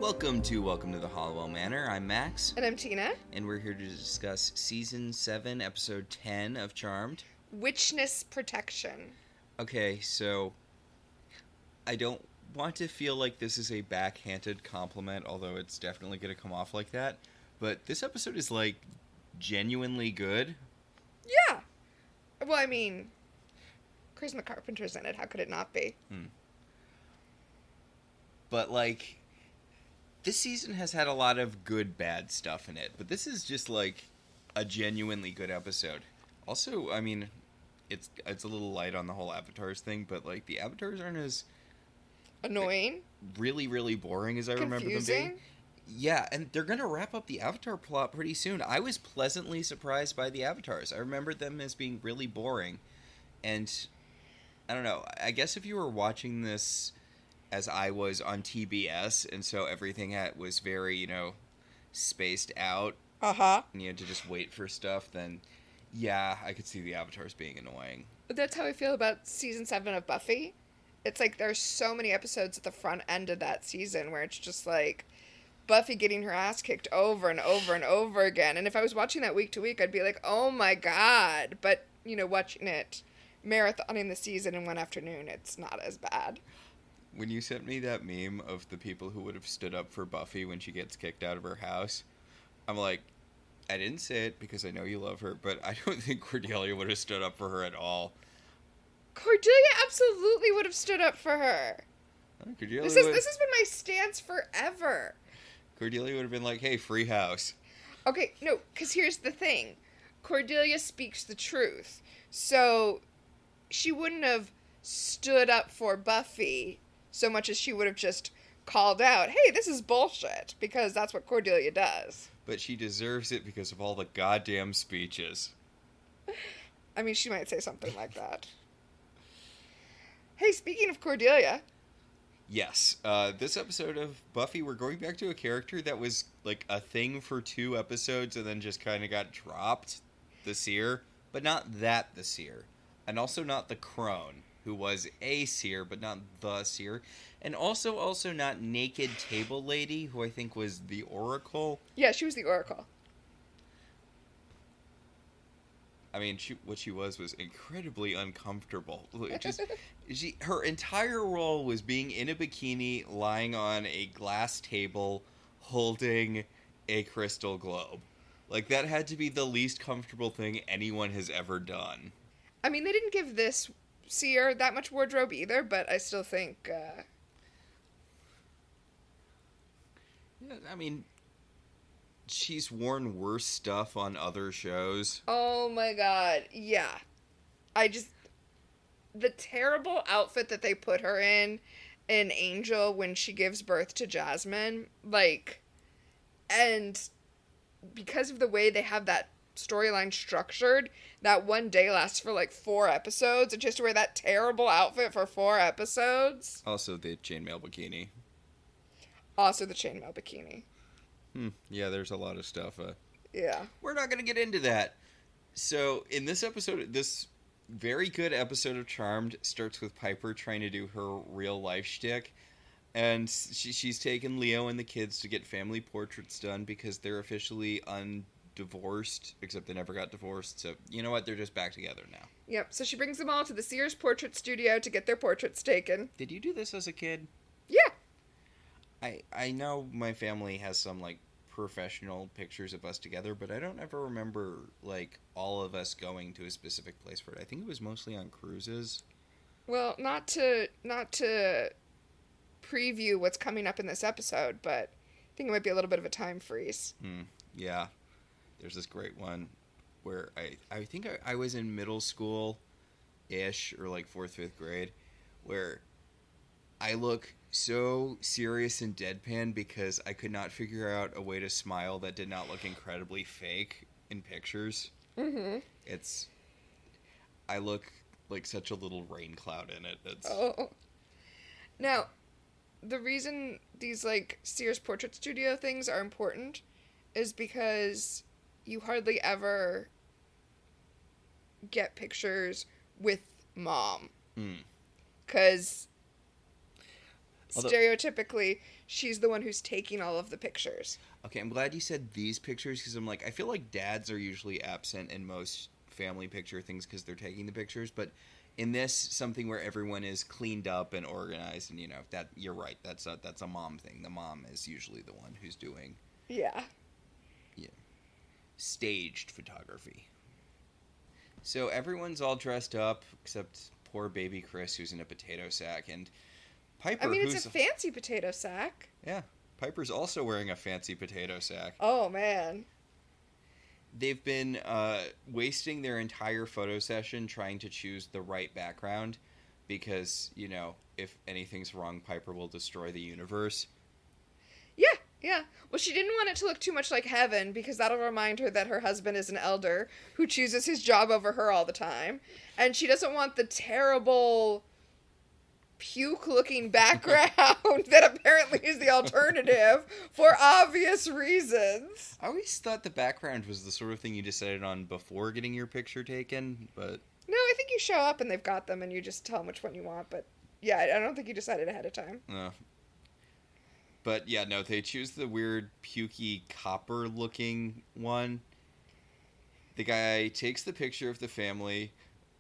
Welcome to the Halliwell Manor. I'm Max. And I'm Tina. And we're here to discuss Season 7, Episode 10 of Charmed. Witchness Protection. Okay, so I don't want to feel like this is a backhanded compliment, although it's definitely going to come off like that. But this episode is, like, genuinely good. Yeah. Well, I mean, Chris McCarpenter's in it. How could it not be? But, like, this season has had a lot of good, bad stuff in it. But this is just, like, a genuinely good episode. Also, I mean, it's a little light on the whole avatars thing, but, like, the avatars aren't as Annoying. really, really boring as I remember them being. Yeah, and they're going to wrap up the Avatar plot pretty soon. I was pleasantly surprised by the Avatars. I remembered them as being really boring. And, I don't know, I guess if you were watching this as I was on TBS, and so everything was very, spaced out, Uh-huh. and you had to just wait for stuff, then, yeah, I could see the Avatars being annoying. But that's how I feel about Season 7 of Buffy. It's like there's so many episodes at the front end of that season where it's just like Buffy getting her ass kicked over and over and over again. And if I was watching that week to week, I'd be like, oh my god. But, watching it, marathoning the season in one afternoon, it's not as bad. When you sent me that meme of the people who would have stood up for Buffy when she gets kicked out of her house, I'm like, I didn't say it because I know you love her, but I don't think Cordelia would have stood up for her at all. Cordelia absolutely would have stood up for her. Cordelia This has been my stance forever. Cordelia would have been like, hey, free house. Okay, no, because here's the thing. Cordelia speaks the truth. So she wouldn't have stood up for Buffy so much as she would have just called out, hey, this is bullshit, because that's what Cordelia does. But she deserves it because of all the goddamn speeches. I mean, she might say something like that. Hey, speaking of Cordelia... Yes, this episode of Buffy, we're going back to a character that was, like, a thing for 2 episodes and then just kind of got dropped, the Seer, but not that the Seer, and also not the Crone, who was a Seer, but not the Seer, and also not Naked Table Lady, who I think was the Oracle. Yeah, she was the Oracle. I mean, what she was incredibly uncomfortable. Her entire role was being in a bikini, lying on a glass table, holding a crystal globe. Like, that had to be the least comfortable thing anyone has ever done. I mean, they didn't give this Seer that much wardrobe either, but I still think... Yeah, I mean... She's worn worse stuff on other shows. Oh my god, yeah. The terrible outfit that they put her in Angel when she gives birth to Jasmine, and because of the way they have that storyline structured, that one day lasts for 4 episodes, and just to wear that terrible outfit for 4 episodes. Also the chainmail bikini. Yeah, there's a lot of stuff. Yeah. We're not going to get into that. So, in this episode, this very good episode of Charmed starts with Piper trying to do her real-life shtick. And she's taken Leo and the kids to get family portraits done because they're officially undivorced, except they never got divorced. So, you know what? They're just back together now. Yep. So she brings them all to the Sears Portrait Studio to get their portraits taken. Did you do this as a kid? Yeah. I know my family has some, professional pictures of us together, but I don't ever remember, all of us going to a specific place for it. I think it was mostly on cruises. Well, not to preview what's coming up in this episode, but I think it might be a little bit of a time freeze. Yeah. There's this great one where I think I was in middle school-ish, or 4th, 5th grade, where I look so serious and deadpan because I could not figure out a way to smile that did not look incredibly fake in pictures. Mm-hmm. I look like such a little rain cloud in it. Oh. Now, the reason these, Sears Portrait Studio things are important is because you hardly ever get pictures with Mom. Because Although, stereotypically, she's the one who's taking all of the pictures. okay, I'm glad you said these pictures, because I'm like, I feel like dads are usually absent in most family picture things because they're taking the pictures, but in this, something where everyone is cleaned up and organized, and that you're right, that's a mom thing. The mom is usually the one who's doing Yeah. staged photography. So everyone's all dressed up except poor baby Chris, who's in a potato sack, and Piper. I mean, it's a fancy potato sack. Yeah, Piper's also wearing a fancy potato sack. Oh man. They've been wasting their entire photo session trying to choose the right background because, if anything's wrong, Piper will destroy the universe. Yeah. Well, she didn't want it to look too much like heaven because that'll remind her that her husband is an elder who chooses his job over her all the time. And she doesn't want the terrible puke-looking background that apparently is the alternative for obvious reasons. I always thought the background was the sort of thing you decided on before getting your picture taken, but... No, I think you show up and they've got them and you just tell them which one you want, but yeah, I don't think you decided ahead of time. No. But yeah, no, they choose the weird pukey copper-looking one. The guy takes the picture of the family.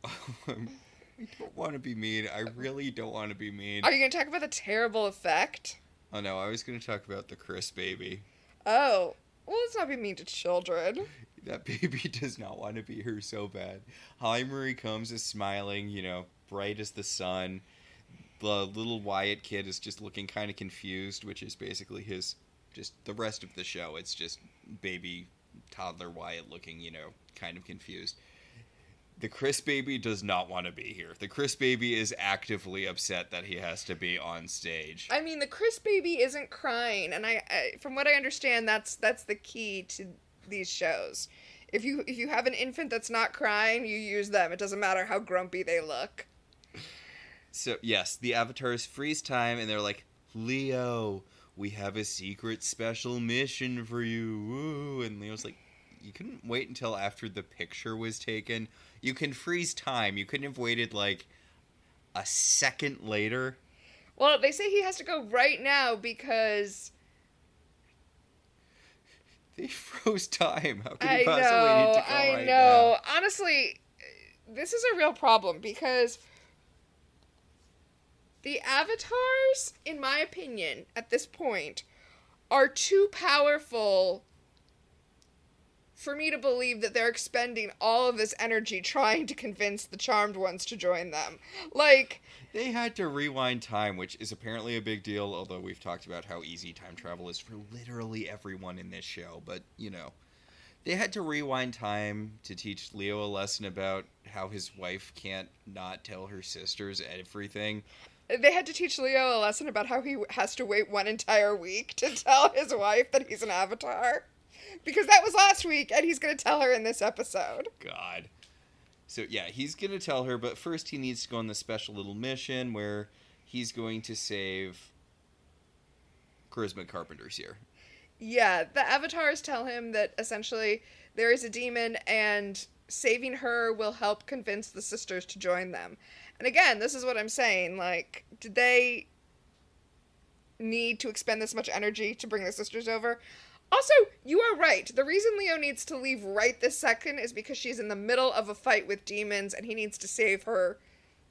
I don't want to be mean. I really don't want to be mean. Are you going to talk about the terrible effect? Oh no, I was going to talk about the Chris baby. Oh, well, let's not be mean to children. That baby does not want to be here so bad. Holly Marie Combs is smiling, bright as the sun. The little Wyatt kid is just looking kind of confused, which is basically just the rest of the show. It's just baby toddler Wyatt looking, kind of confused. The Chris baby does not want to be here. The Chris baby is actively upset that he has to be on stage. I mean, the Chris baby isn't crying, and I from what I understand, that's the key to these shows. If you have an infant that's not crying, you use them. It doesn't matter how grumpy they look. So, yes, the avatars freeze time, and they're like, Leo, we have a secret special mission for you. Woo. And Leo's like, you couldn't wait until after the picture was taken. You can freeze time. You couldn't have waited, like, a second later. Well, they say he has to go right now because... They froze time. How could he possibly need to go right now? I know. Honestly, this is a real problem because... The avatars, in my opinion, at this point, are too powerful for me to believe that they're expending all of this energy trying to convince the charmed ones to join them. Like... They had to rewind time, which is apparently a big deal, although we've talked about how easy time travel is for literally everyone in this show. But, they had to rewind time to teach Leo a lesson about how his wife can't not tell her sisters everything. They had to teach Leo a lesson about how he has to wait one entire week to tell his wife that he's an avatar. Because that was last week, and he's going to tell her in this episode. God. So, yeah, he's going to tell her, but first he needs to go on this special little mission where he's going to save Charisma Carpenter's here. Yeah, the avatars tell him that essentially there is a demon, and saving her will help convince the sisters to join them. And again, this is what I'm saying, like, did they need to expend this much energy to bring the sisters over? Also, you are right. The reason Leo needs to leave right this second is because she's in the middle of a fight with demons, and he needs to save her.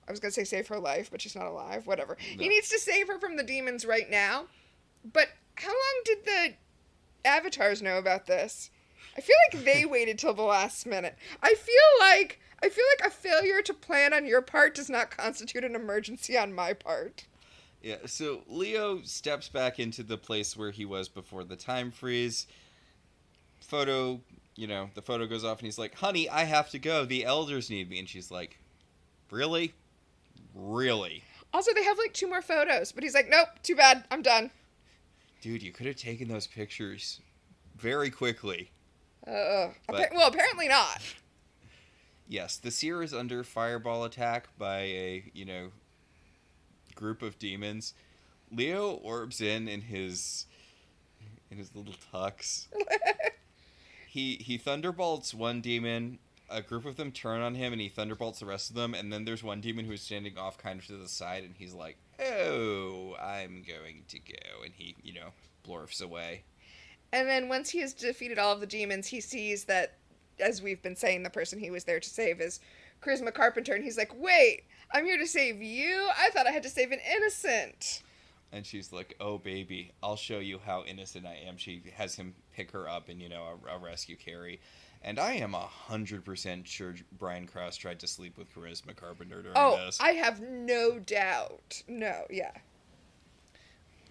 I was going to say save her life, but she's not alive. Whatever. No. He needs to save her from the demons right now. But how long did the avatars know about this? I feel like they waited till the last minute. I feel like a failure to plan on your part does not constitute an emergency on my part. Yeah, so Leo steps back into the place where he was before the time freeze. The photo goes off and he's like, honey, I have to go. The elders need me. And she's like, really? Really? Also, they have like 2 more photos, but he's like, nope, too bad. I'm done. Dude, you could have taken those pictures very quickly. Apparently not. Yes, the seer is under fireball attack by a, group of demons. Leo orbs in his little tux. He thunderbolts one demon. A group of them turn on him, and he thunderbolts the rest of them. And then there's one demon who's standing off kind of to the side, and he's like, oh, I'm going to go. And he, blorfs away. And then once he has defeated all of the demons, he sees that, as we've been saying, the person he was there to save is Charisma Carpenter. And he's like, wait, I'm here to save you? I thought I had to save an innocent. And she's like, oh, baby, I'll show you how innocent I am. She has him pick her up in, a rescue carry. And I am 100% sure Brian Krause tried to sleep with Charisma Carpenter during this. I have no doubt. No, yeah.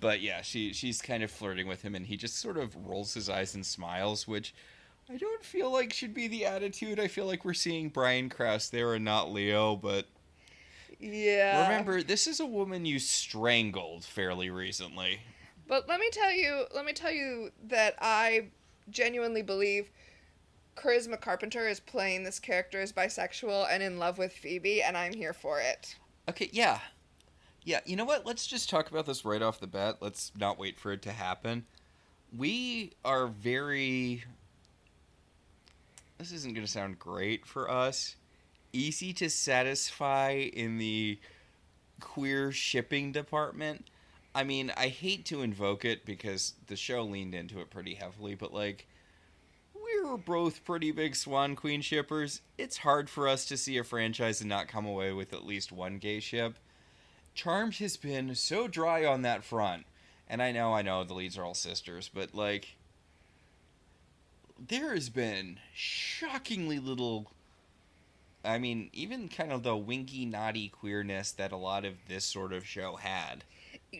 But yeah, she's kind of flirting with him, and he just sort of rolls his eyes and smiles, which I don't feel like should be the attitude. I feel like we're seeing Brian Krause there and not Leo, but... Yeah. Remember, this is a woman you strangled fairly recently. But let me tell you that I genuinely believe Charisma Carpenter is playing this character as bisexual and in love with Phoebe, and I'm here for it. Okay, yeah. Yeah, you know what? Let's just talk about this right off the bat. Let's not wait for it to happen. We are very... This isn't going to sound great for us. Easy to satisfy in the queer shipping department. I mean, I hate to invoke it because the show leaned into it pretty heavily, but like, we're both pretty big Swan Queen shippers. It's hard for us to see a franchise and not come away with at least one gay ship. Charmed has been so dry on that front. And I know the leads are all sisters, but like, there has been shockingly little... I mean, even kind of the winky, naughty queerness that a lot of this sort of show had.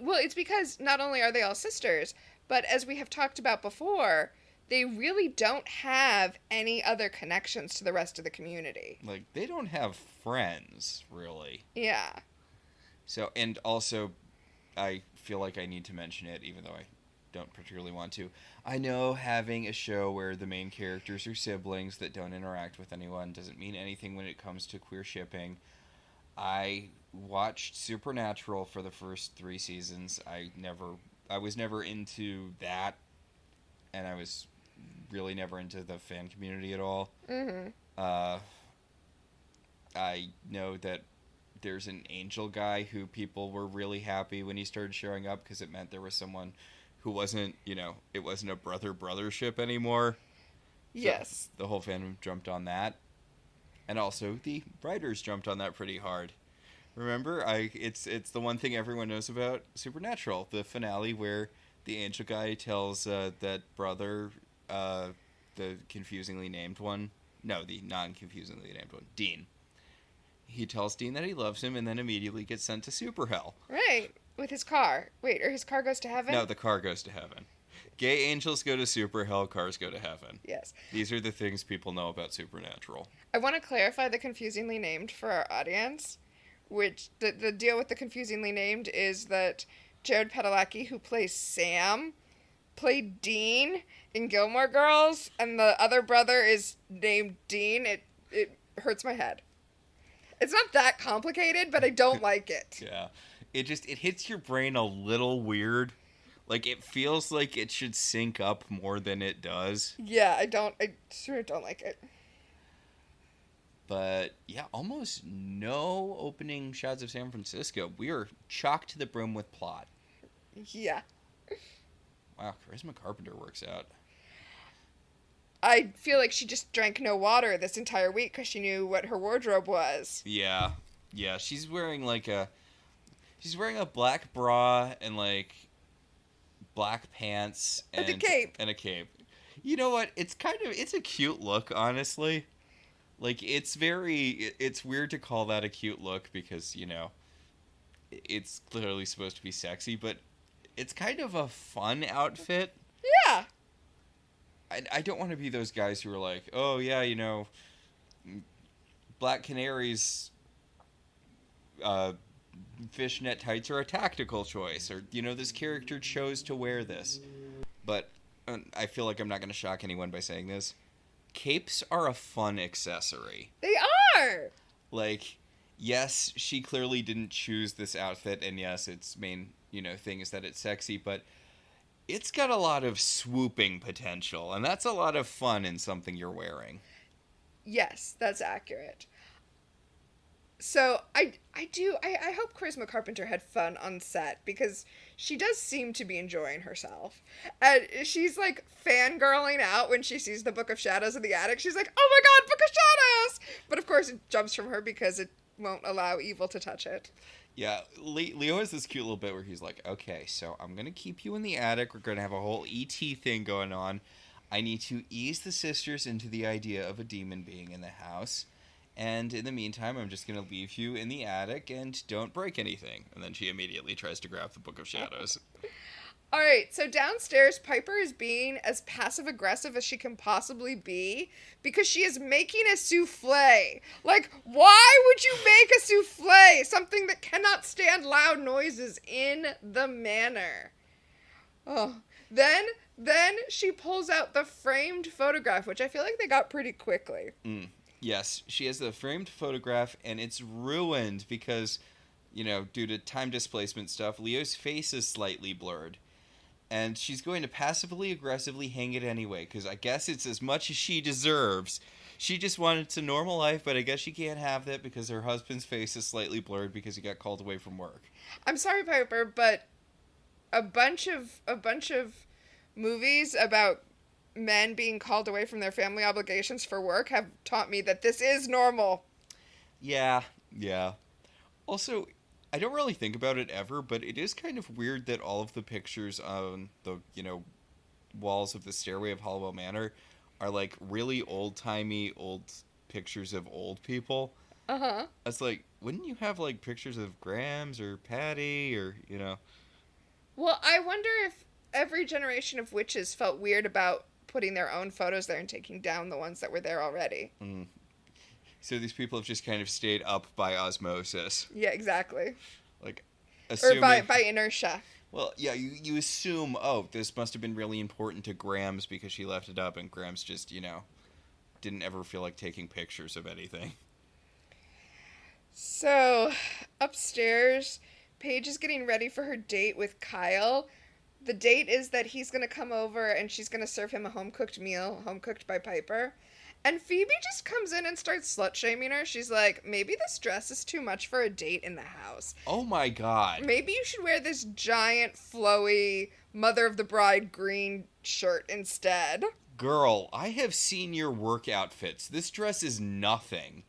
Well, it's because not only are they all sisters, but as we have talked about before, they really don't have any other connections to the rest of the community. Like, they don't have friends, really. Yeah. So, and also, I feel like I need to mention it, even though I don't particularly want to. I know having a show where the main characters are siblings that don't interact with anyone doesn't mean anything when it comes to queer shipping. I watched Supernatural for the first 3 seasons. I was never into that, and I was really never into the fan community at all. Mm-hmm. I know that there's an angel guy who people were really happy when he started showing up because it meant there was someone who wasn't, it wasn't a brother ship anymore. Yes. So the whole fandom jumped on that. And also the writers jumped on that pretty hard. Remember, it's the one thing everyone knows about Supernatural, the finale where the angel guy tells that brother, the confusingly named one, no, the non-confusingly named one, Dean. He tells Dean that he loves him and then immediately gets sent to Super Hell. Right. With his car. Wait, or his car goes to heaven? No, the car goes to heaven. Gay angels go to Super Hell, cars go to heaven. Yes. These are the things people know about Supernatural. I want to clarify the confusingly named for our audience, which the deal with the confusingly named is that Jared Padalecki, who plays Sam, played Dean in Gilmore Girls, and the other brother is named Dean. It hurts my head. It's not that complicated, but I don't like it. Yeah. It hits your brain a little weird. Like, it feels like it should sync up more than it does. Yeah, I sure don't like it. But, yeah, almost no opening shots of San Francisco. We are chocked to the brim with plot. Yeah. Wow, Charisma Carpenter works out. I feel like she just drank no water this entire week because she knew what her wardrobe was. Yeah. Yeah, she's wearing a black bra and, like, black pants. And a cape. And a cape. You know what? It's a cute look, honestly. Like, it's weird to call that a cute look because, it's clearly supposed to be sexy, but it's kind of a fun outfit. Yeah. I don't want to be those guys who are like, oh, yeah, Black Canary's fishnet tights are a tactical choice, or, this character chose to wear this. But I feel like I'm not going to shock anyone by saying this. Capes are a fun accessory. They are! Like, yes, she clearly didn't choose this outfit, and yes, its main, thing is that it's sexy, but it's got a lot of swooping potential, and that's a lot of fun in something you're wearing. Yes, that's accurate. So I hope Charisma Carpenter had fun on set because she does seem to be enjoying herself. And she's like fangirling out when she sees the Book of Shadows in the attic. She's like, "Oh my god, Book of Shadows!" But of course it jumps from her because it won't allow evil to touch it. Yeah, Leo has this cute little bit where he's like, okay, so I'm going to keep you in the attic. We're going to have a whole ET thing going on. I need to ease the sisters into the idea of a demon being in the house. And in the meantime, I'm just going to leave you in the attic and don't break anything. And then she immediately tries to grab the Book of Shadows. All right, so downstairs, Piper is being as passive-aggressive as she can possibly be because she is making a souffle. Like, why would you make a souffle? Something that cannot stand loud noises in the manor. Oh, then she pulls out the framed photograph, which I feel like they got pretty quickly. Yes, she has the framed photograph, and it's ruined because, due to time displacement stuff, Leo's face is slightly blurred. And she's going to passively aggressively hang it anyway, because I guess it's as much as she deserves. She just wanted a normal life, but I guess she can't have that because her husband's face is slightly blurred because he got called away from work. I'm sorry, Piper, but a bunch of movies about men being called away from their family obligations for work have taught me that this is normal. Yeah. Also, I don't really think about it ever, but it is kind of weird that all of the pictures on the, walls of the stairway of Halliwell Manor are like really old-timey old pictures of old people. Uh-huh. It's like, wouldn't you have like pictures of Grams or Patty or, Well, I wonder if every generation of witches felt weird about putting their own photos there and taking down the ones that were there already. So these people have just kind of stayed up by osmosis. Yeah, exactly. Like, assuming... Or by inertia. Well, yeah, you assume, this must have been really important to Grams because she left it up, and Grams just, didn't ever feel like taking pictures of anything. So, upstairs, Paige is getting ready for her date with Kyle. The date is that he's going to come over and she's going to serve him a home-cooked meal, home-cooked by Piper. And Phoebe just comes in and starts slut-shaming her. She's like, maybe this dress is too much for a date in the house. Oh my god. Maybe you should wear this giant, flowy, Mother of the Bride green shirt instead. Girl, I have seen your work outfits. This dress is nothing.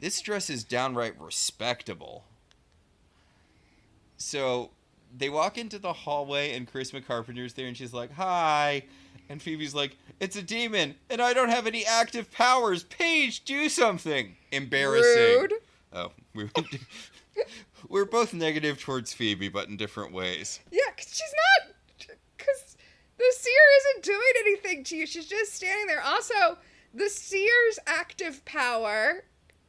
This dress is downright respectable. So, they walk into the hallway and Charisma Carpenter's there and she's like, hi. And Phoebe's like, it's a demon and I don't have any active powers. Paige, do something. Embarrassing. Rude. Oh, we're both negative towards Phoebe, but in different ways. Yeah, because the seer isn't doing anything to you. She's just standing there. Also, the seer's active power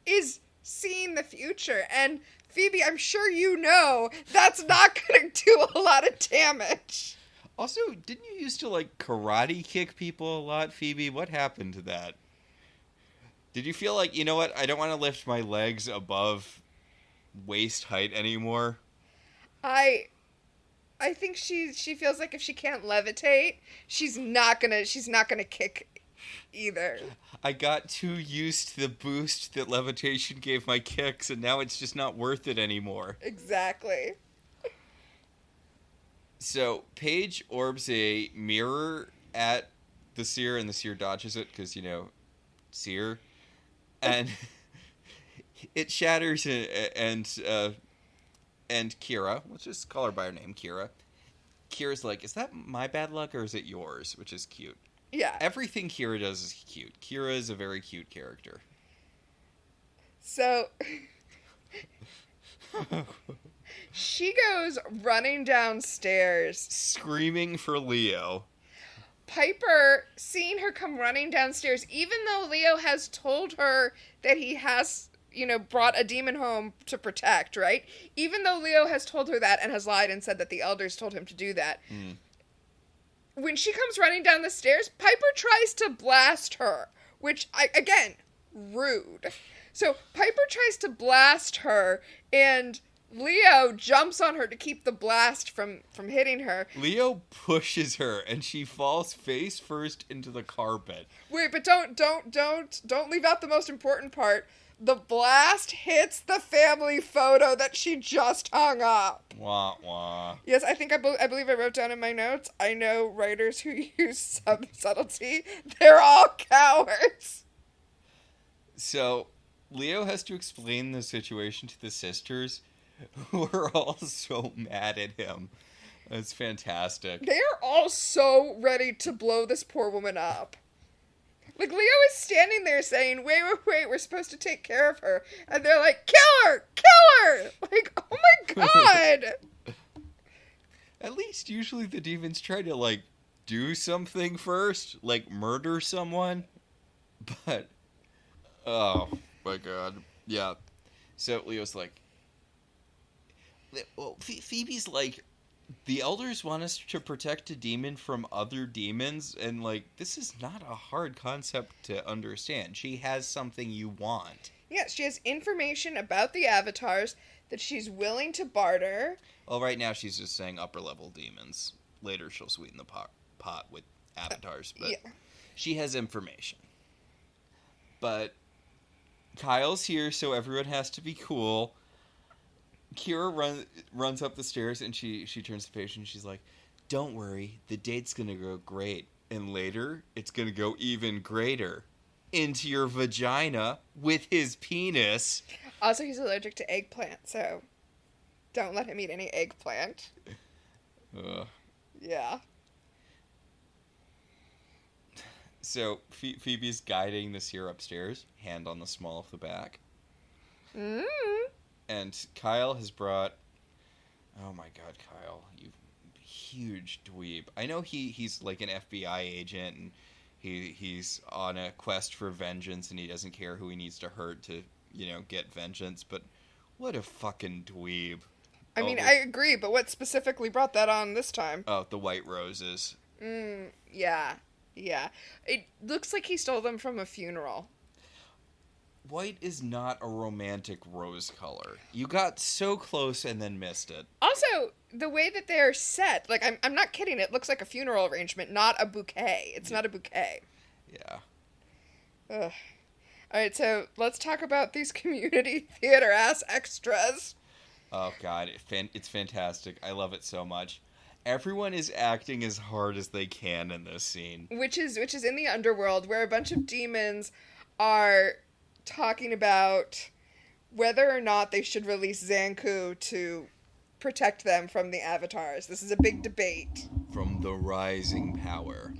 is seeing the future. And Phoebe, I'm sure you know that's not going to do a lot of damage. Also, didn't you used to, karate kick people a lot, Phoebe? What happened to that? Did you feel like, you know what, I don't want to lift my legs above waist height anymore? I think she feels like if she can't levitate, she's not gonna kick either. I got too used to the boost that levitation gave my kicks, and now it's just not worth it anymore. Exactly. So, Paige orbs a mirror at the seer, and the seer dodges it, because, seer. And it shatters, and Kira, let's just call her by her name, Kira. Kira's like, is that my bad luck, or is it yours? Which is cute. Yeah. Everything Kira does is cute. Kira is a very cute character. So... she goes running downstairs. Screaming for Leo. Piper, seeing her come running downstairs, even though Leo has told her that he has, brought a demon home to protect, right? Even though Leo has told her that and has lied and said that the elders told him to do that. When she comes running down the stairs, Piper tries to blast her, which, again, rude. So Piper tries to blast her, and Leo jumps on her to keep the blast from hitting her. Leo pushes her, and she falls face first into the carpet. Wait, but don't leave out the most important part. the blast hits the family photo that she just hung up. Wah, wah. Yes, I think I believe I wrote down in my notes, I know writers who use subtlety. They're all cowards. So, Leo has to explain the situation to the sisters, who are all so mad at him. It's fantastic. They are all so ready to blow this poor woman up. Like, Leo is standing there saying, wait, we're supposed to take care of her. And they're like, kill her! Kill her! Like, oh my god! At least usually the demons try to, like, do something first. Like, murder someone. But, oh my god. Yeah. So Leo's like, well, Phoebe's like, the elders want us to protect a demon from other demons, and, like, this is not a hard concept to understand. She has something you want. Yes, she has information about the avatars that she's willing to barter. Well, right now she's just saying upper-level demons. Later she'll sweeten the pot with avatars, but yeah. She has information. But Kyle's here, so everyone has to be cool. Kira runs up the stairs, and she turns to the patient, and she's like, don't worry, the date's gonna go great. And later, it's gonna go even greater. Into your vagina with his penis. Also, he's allergic to eggplant, so don't let him eat any eggplant. Yeah. So, Phoebe's guiding the seer upstairs, hand on the small of the back. And Kyle has brought... Oh my god, Kyle, you huge dweeb. I know he's like an FBI agent, and he's on a quest for vengeance, and he doesn't care who he needs to hurt to, get vengeance, but what a fucking dweeb. I mean, I agree, but what specifically brought that on this time? Oh, the white roses. Yeah. It looks like he stole them from a funeral. White is not a romantic rose color. You got so close and then missed it. Also, the way that they're set, like, I'm not kidding, it looks like a funeral arrangement, not a bouquet. It's not a bouquet. Yeah. Ugh. Alright, so let's talk about these community theater ass extras. Oh god, it's fantastic. I love it so much. Everyone is acting as hard as they can in this scene. Which is in the underworld, where a bunch of demons are talking about whether or not they should release Zanku to protect them from the avatars. This is a big debate. From the rising power.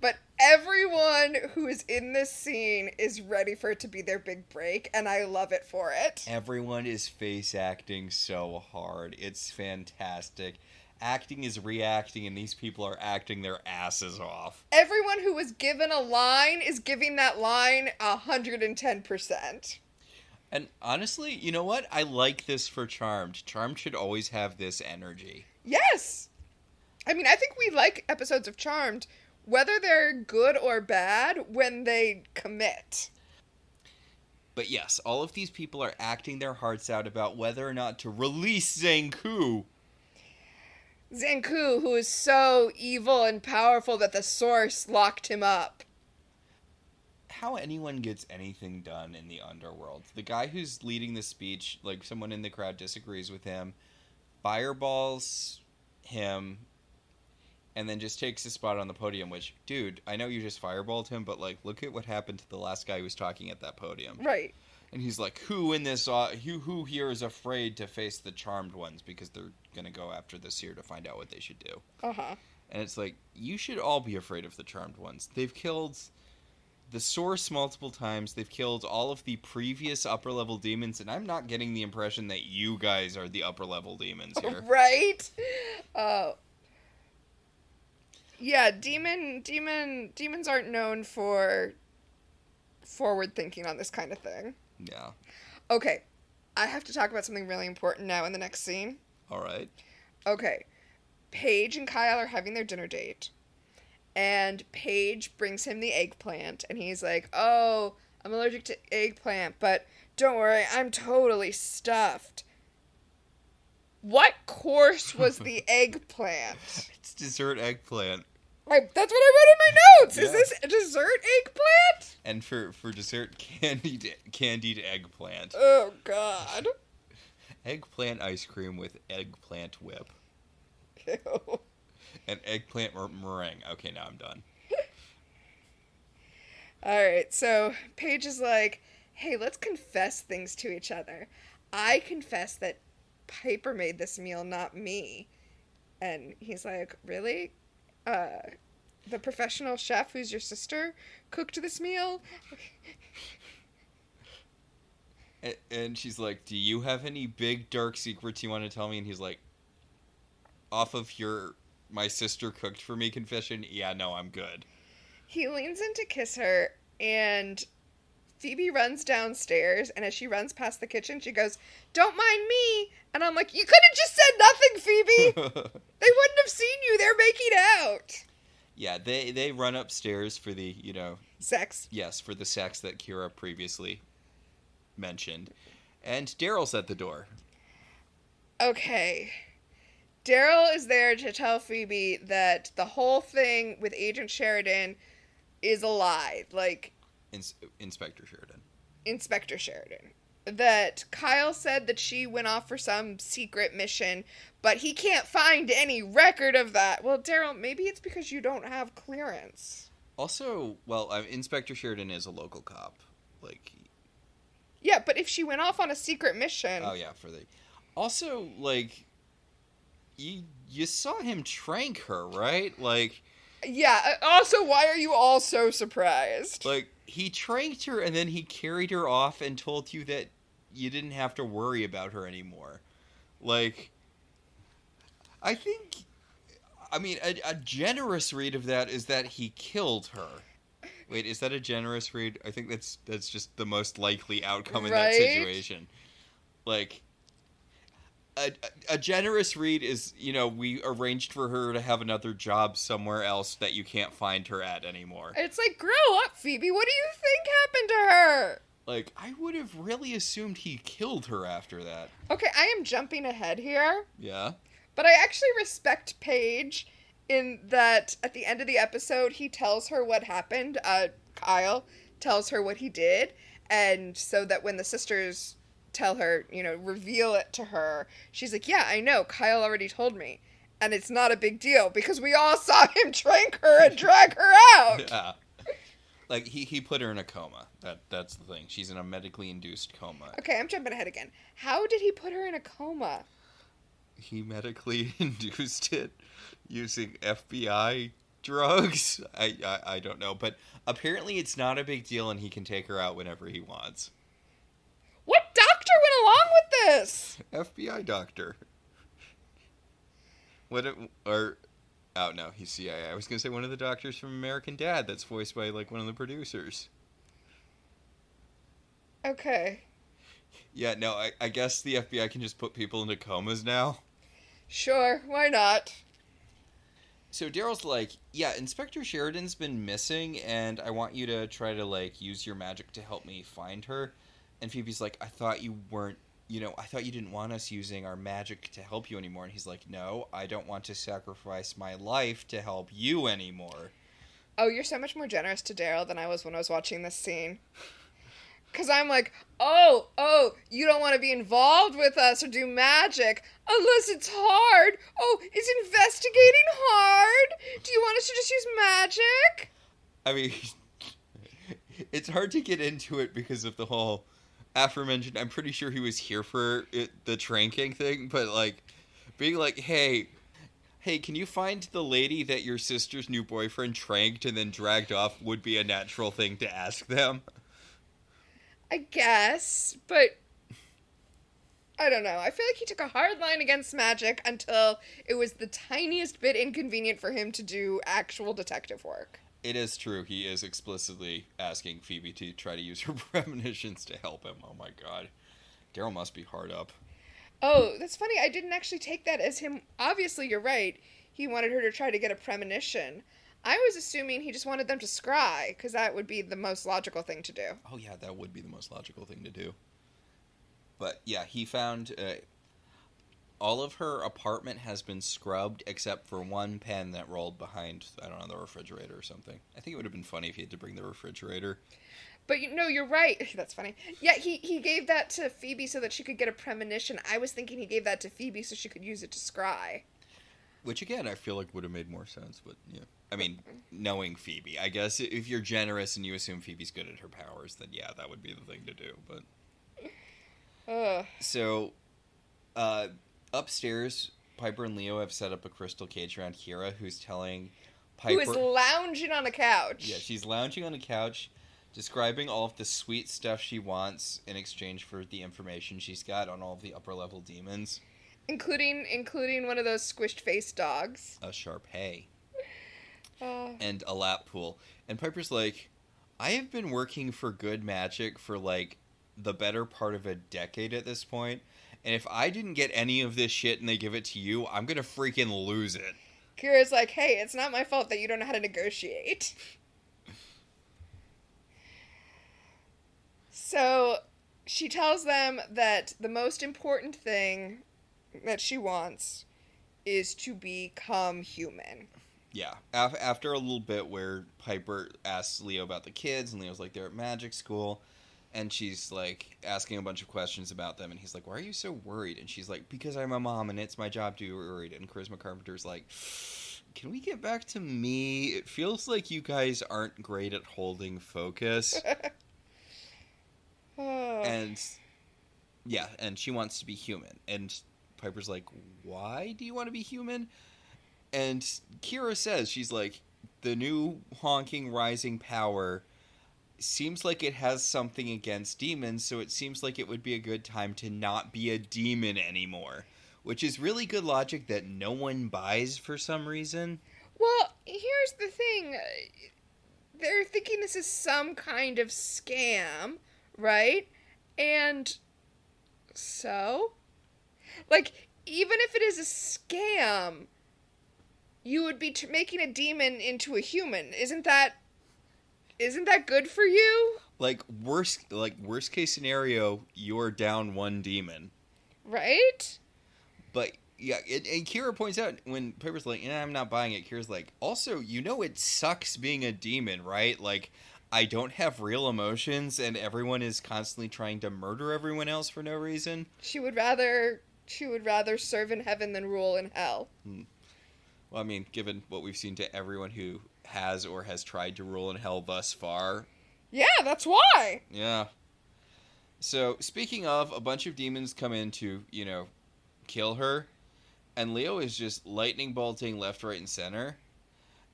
But everyone who is in this scene is ready for it to be their big break, and I love it for it. Everyone is face acting so hard. It's fantastic. Acting is reacting, and these people are acting their asses off. Everyone who was given a line is giving that line 110%. And honestly, you know what? I like this for Charmed. Charmed should always have this energy. Yes! I mean, I think we like episodes of Charmed, whether they're good or bad, when they commit. But yes, all of these people are acting their hearts out about whether or not to release Zanku. Zanku, who is so evil and powerful that the Source locked him up. How anyone gets anything done in the underworld. The guy who's leading the speech, like, someone in the crowd disagrees with him, fireballs him, and then just takes a spot on the podium, which, dude, I know you just fireballed him, but, like, look at what happened to the last guy who was talking at that podium. Right. And he's like, who here is afraid to face the Charmed ones, because they're gonna go after the Seer to find out what they should do. Uh-huh. And it's like, you should all be afraid of the Charmed ones. They've killed the Source multiple times. They've killed all of the previous upper-level demons, and I'm not getting the impression that you guys are the upper-level demons here. Right? Yeah, demons aren't known for forward thinking on this kind of thing. Yeah. Okay, I have to talk about something really important now in the next scene. All right. Okay, Paige and Kyle are having their dinner date, and Paige brings him the eggplant, and he's like, oh, I'm allergic to eggplant, but don't worry, I'm totally stuffed. What course was the eggplant? It's dessert eggplant. That's what I wrote in my notes. Yeah. Is this a dessert eggplant? And for dessert, candied eggplant. Oh, God. Eggplant ice cream with eggplant whip. Ew. And eggplant meringue. Okay, now I'm done. Alright, so Paige is like, hey, let's confess things to each other. I confess that Piper made this meal, not me. And he's like, really? The professional chef who's your sister cooked this meal? And she's like, do you have any big dark secrets you want to tell me? And he's like, off of my sister cooked for me confession, yeah, no, I'm good. He leans in to kiss her, and Phoebe runs downstairs, and as she runs past the kitchen, she goes, don't mind me. And I'm like, you could have just said nothing, Phoebe. They wouldn't have seen you. They're making out. Yeah, they run upstairs for the, Sex. Yes, for the sex that Kira previously mentioned. And Daryl's at the door. Okay. Daryl is there to tell Phoebe that the whole thing with Agent Sheridan is a lie. Like, Inspector Sheridan. Inspector Sheridan. That Kyle said that she went off for some secret mission, but he can't find any record of that. Well, Daryl, maybe it's because you don't have clearance. Also, well, Inspector Sheridan is a local cop. Like, yeah, but if she went off on a secret mission... Oh, yeah, Also, like, you saw him trank her, right? Like... Yeah, also, why are you all so surprised? Like, he tranked her and then he carried her off and told you that you didn't have to worry about her anymore. Like, I think... I mean, a generous read of that is that he killed her. Wait, is that a generous read? I think that's just the most likely outcome in that situation. Like, a generous read is, we arranged for her to have another job somewhere else that you can't find her at anymore. It's like, grow up, Phoebe. What do you think happened to her? Like, I would have really assumed he killed her after that. Okay, I am jumping ahead here. Yeah? But I actually respect Paige in that at the end of the episode, he tells her what happened. Kyle tells her what he did. And so that when the sisters tell her, reveal it to her, she's like, yeah, I know. Kyle already told me. And it's not a big deal because we all saw him trank her and drag her out. Yeah. Like, he put her in a coma. That's the thing. She's in a medically induced coma. Okay, I'm jumping ahead again. How did he put her in a coma? He medically induced it using FBI drugs. I don't know, but apparently it's not a big deal and he can take her out whenever he wants. What doctor went along with this? FBI doctor. Oh no, he's CIA. I was gonna say one of the doctors from American Dad that's voiced by like one of the producers. Okay. Yeah, no, I guess the FBI can just put people into comas now. Sure, why not? So Daryl's like, yeah, Inspector Sheridan's been missing, and I want you to try to, like, use your magic to help me find her. And Phoebe's like, I thought you didn't want us using our magic to help you anymore. And he's like, no, I don't want to sacrifice my life to help you anymore. Oh, you're so much more generous to Daryl than I was when I was watching this scene. Because I'm like, oh, you don't want to be involved with us or do magic unless it's hard. Oh, is investigating hard? Do you want us to just use magic? I mean, it's hard to get into it because of the whole aforementioned, I'm pretty sure he was here for the tranking thing, but like, being like, hey, can you find the lady that your sister's new boyfriend tranked and then dragged off would be a natural thing to ask them. I guess, but I don't know. I feel like he took a hard line against magic until it was the tiniest bit inconvenient for him to do actual detective work. It is true. He is explicitly asking Phoebe to try to use her premonitions to help him. Oh my god. Daryl must be hard up. Oh, that's funny. I didn't actually take that as him. Obviously, you're right. He wanted her to try to get a premonition. I was assuming he just wanted them to scry, because that would be the most logical thing to do. Oh yeah, that would be the most logical thing to do. But yeah, he found... all of her apartment has been scrubbed except for one pen that rolled behind, I don't know, the refrigerator or something. I think it would have been funny if he had to bring the refrigerator. But you're right. That's funny. Yeah, he gave that to Phoebe so that she could get a premonition. I was thinking he gave that to Phoebe so she could use it to scry. Which, again, I feel like would have made more sense, but, yeah. I mean, knowing Phoebe, I guess if you're generous and you assume Phoebe's good at her powers, then yeah, that would be the thing to do, but... So, upstairs, Piper and Leo have set up a crystal cage around Kira, who's telling Piper... Who is lounging on a couch. Yeah, she's lounging on a couch, describing all of the sweet stuff she wants in exchange for the information she's got on all of the upper-level demons. Including one of those squished-faced dogs. A Sharpay. And a lap pool. And Piper's like, I have been working for good magic for, like, the better part of a decade at this point, and if I didn't get any of this shit and they give it to you, I'm gonna freaking lose it. Kira's like, hey, it's not my fault that you don't know how to negotiate. So, she tells them that the most important thing that she wants is to become human. Yeah. After a little bit where Piper asks Leo about the kids, and Leo's like, they're at magic school, and she's, like, asking a bunch of questions about them, and he's like, why are you so worried? And she's like, because I'm a mom, and it's my job to be worried. And Charisma Carpenter's like, can we get back to me? It feels like you guys aren't great at holding focus. And, yeah, and she wants to be human. And Piper's like, why do you want to be human? And Kira says, she's like, the new honking rising power seems like it has something against demons, so it seems like it would be a good time to not be a demon anymore. Which is really good logic that no one buys for some reason. Well, here's the thing. They're thinking this is some kind of scam, right? And so? Like, even if it is a scam, you would be making a demon into a human. Isn't that good for you? Like worst case scenario, you're down one demon. Right? But yeah, and Kira points out when Piper's like, I'm not buying it. Kira's like, also, it sucks being a demon, right? Like, I don't have real emotions, and everyone is constantly trying to murder everyone else for no reason. She would rather serve in heaven than rule in hell. Well, I mean, given what we've seen to everyone who has or has tried to rule in hell thus far. Yeah, that's why. Yeah. So, speaking of, a bunch of demons come in to, kill her, and Leo is just lightning bolting left, right, and center.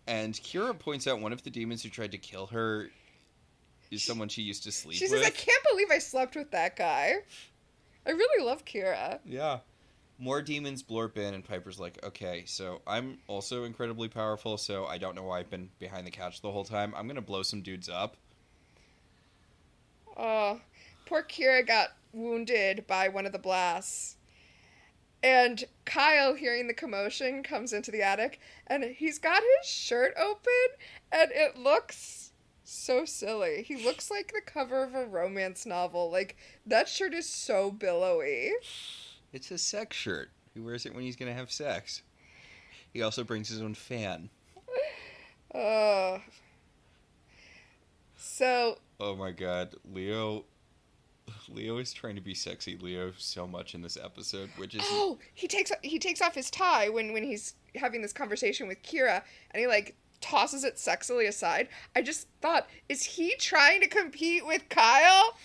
And Kira points out one of the demons who tried to kill her is someone she used to sleep with. She says, I can't believe I slept with that guy. I really love Kira. Yeah. More demons blurp in, and Piper's like, okay, so I'm also incredibly powerful, so I don't know why I've been behind the couch the whole time. I'm gonna blow some dudes up. Oh, poor Kira got wounded by one of the blasts. And Kyle, hearing the commotion, comes into the attic, and he's got his shirt open, and it looks so silly. He looks like the cover of a romance novel. Like, that shirt is so billowy. It's a sex shirt. He wears it when he's going to have sex. He also brings his own fan. So... Oh my god. Leo is trying to be sexy Leo so much in this episode, which is... Oh! He takes off his tie when he's having this conversation with Kira, and he, like, tosses it sexily aside. I just thought, is he trying to compete with Kyle?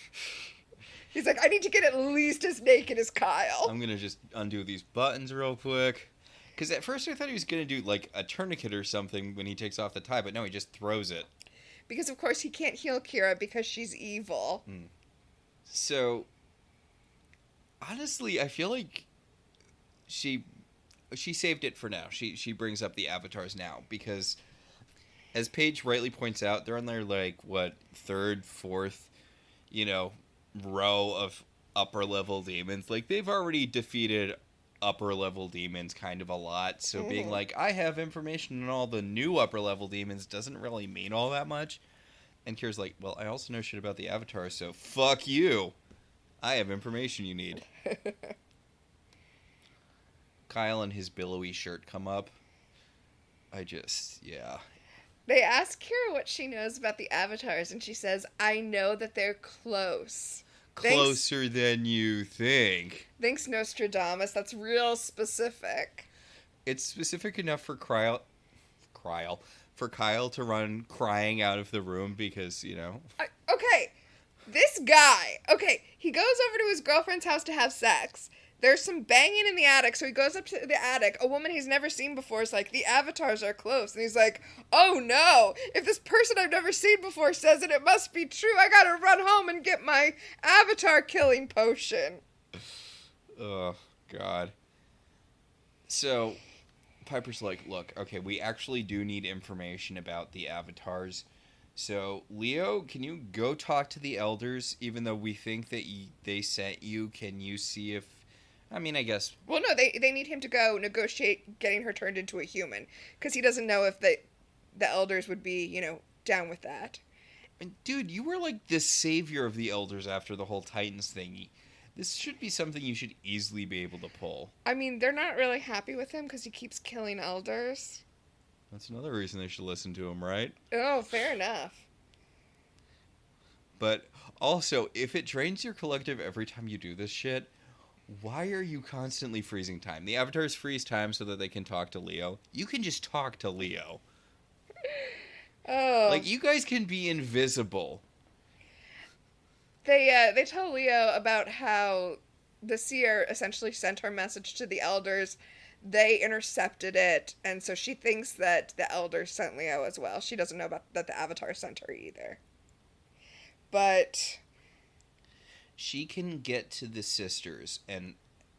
He's like, I need to get at least as naked as Kyle. I'm going to just undo these buttons real quick. Because at first I thought he was going to do, like, a tourniquet or something when he takes off the tie, but no, he just throws it. Because, of course, he can't heal Kira because she's evil. So, honestly, I feel like she saved it for now. She brings up the avatars now, because, as Paige rightly points out, they're on their, like, third, fourth, row of upper level demons. Like, they've already defeated upper level demons kind of a lot, so being like, I have information on all the new upper level demons doesn't really mean all that much. And Kira's like, well, I also know shit about the avatars, so fuck you. I have information you need. Kyle and his billowy shirt come up, yeah. They ask Kira what she knows about the avatars, and she says, I know that they're close. Closer than you think. Thanks, Nostradamus. That's real specific. It's specific enough for Kyle to run crying out of the room because, Okay, this guy. Okay, he goes over to his girlfriend's house to have sex. There's some banging in the attic, so he goes up to the attic. A woman he's never seen before is like, the avatars are close. And he's like, oh no, if this person I've never seen before says it, it must be true. I gotta run home and get my avatar killing potion. Oh, God. So, Piper's like, look, okay, we actually do need information about the avatars. So, Leo, can you go talk to the elders, even though we think that they sent you? Can you see if... I guess... Well, no, they need him to go negotiate getting her turned into a human, because he doesn't know if the elders would be, down with that. And dude, you were like the savior of the elders after the whole Titans thingy. This should be something you should easily be able to pull. They're not really happy with him because he keeps killing elders. That's another reason they should listen to him, right? Oh, fair enough. But also, if it drains your collective every time you do this shit, why are you constantly freezing time? The avatars freeze time so that they can talk to Leo. You can just talk to Leo. Oh. Like, you guys can be invisible. They tell Leo about how the seer essentially sent her message to the elders. They intercepted it, and so she thinks that the elders sent Leo as well. She doesn't know that the avatar sent her either. But she can get to the sisters and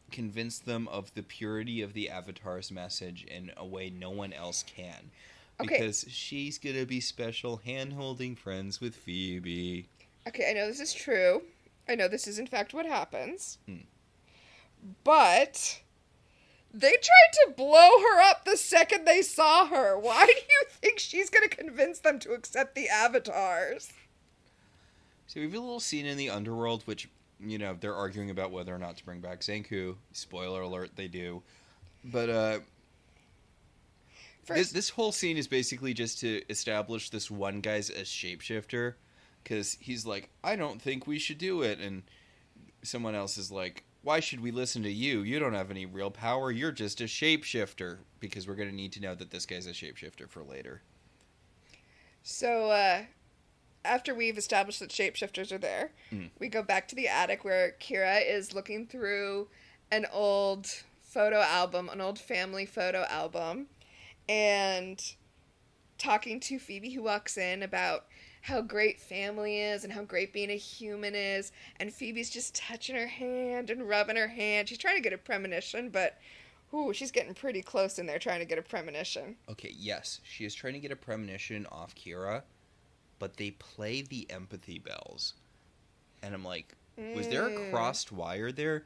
convince them of the purity of the avatar's message in a way no one else can. Because she's gonna be special hand-holding friends with Phoebe. Okay, I know this is true. I know this is in fact what happens. But they tried to blow her up the second they saw her. Why do you think she's gonna convince them to accept the avatars? So we have a little scene in the underworld, which, they're arguing about whether or not to bring back Zanku. Spoiler alert, they do. But, this whole scene is basically just to establish this one guy's a shapeshifter. Because he's like, I don't think we should do it. And someone else is like, why should we listen to you? You don't have any real power. You're just a shapeshifter. Because we're going to need to know that this guy's a shapeshifter for later. So, after we've established that shapeshifters are there, we go back to the attic where Kira is looking through an old photo album, an old family photo album, and talking to Phoebe, who walks in, about how great family is and how great being a human is. And Phoebe's just touching her hand and rubbing her hand. She's trying to get a premonition, but she's getting pretty close in there trying to get a premonition. Okay, yes, she is trying to get a premonition off Kira, but they play the empathy bells. And I'm like, was there a crossed wire there?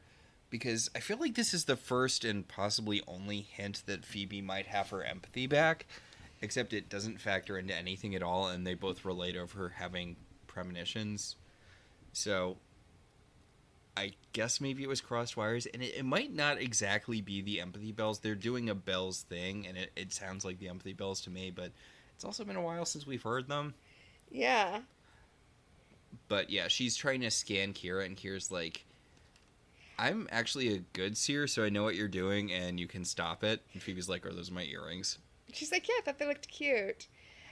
Because I feel like this is the first and possibly only hint that Phoebe might have her empathy back. Except it doesn't factor into anything at all, and they both relate of her having premonitions. So, I guess maybe it was crossed wires, and it might not exactly be the empathy bells. They're doing a bells thing, and it sounds like the empathy bells to me, but it's also been a while since we've heard them. Yeah. But yeah, she's trying to scan Kira, and Kira's like, I'm actually a good seer, so I know what you're doing, and you can stop it. And Phoebe's like, are those my earrings? She's like, yeah, I thought they looked cute.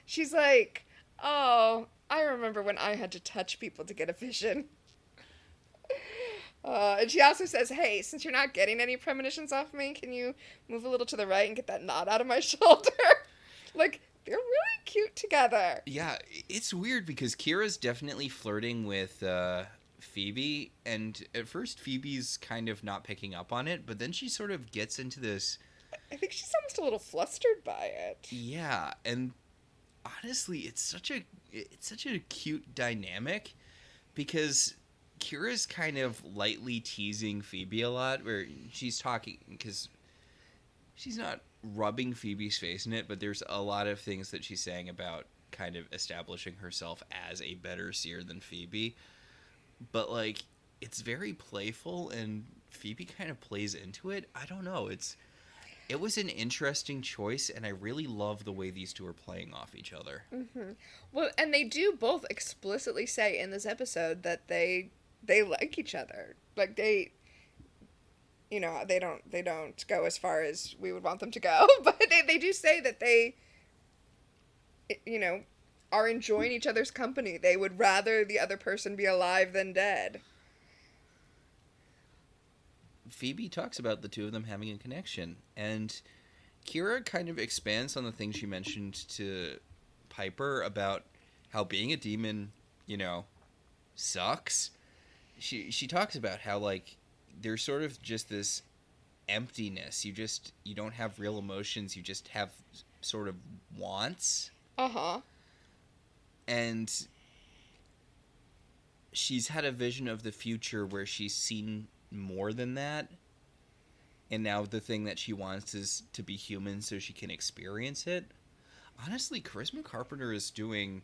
She's like, oh, I remember when I had to touch people to get a vision. And she also says, hey, since you're not getting any premonitions off me, can you move a little to the right and get that knot out of my shoulder? Like, they're really cute together. Yeah, it's weird because Kira's definitely flirting with Phoebe, and at first Phoebe's kind of not picking up on it, but then she sort of gets into this... I think she's almost a little flustered by it. Yeah, and honestly, it's such a cute dynamic because Kira's kind of lightly teasing Phoebe a lot, where she's talking, because she's not rubbing Phoebe's face in it, but there's a lot of things that she's saying about kind of establishing herself as a better seer than Phoebe. But, it's very playful, and Phoebe kind of plays into it. I don't know, It was an interesting choice, and I really love the way these two are playing off each other. Mm-hmm. Well, and they do both explicitly say in this episode that they like each other. Like they don't go as far as we would want them to go, but they do say that they are enjoying each other's company. They would rather the other person be alive than dead. Phoebe talks about the two of them having a connection, and Kira kind of expands on the things she mentioned to Piper about how being a demon, sucks. She talks about how, like, there's sort of just this emptiness. You don't have real emotions. You just have sort of wants. Uh-huh. And she's had a vision of the future where she's seen more than that. And now the thing that she wants is to be human so she can experience it. Honestly, Charisma Carpenter is doing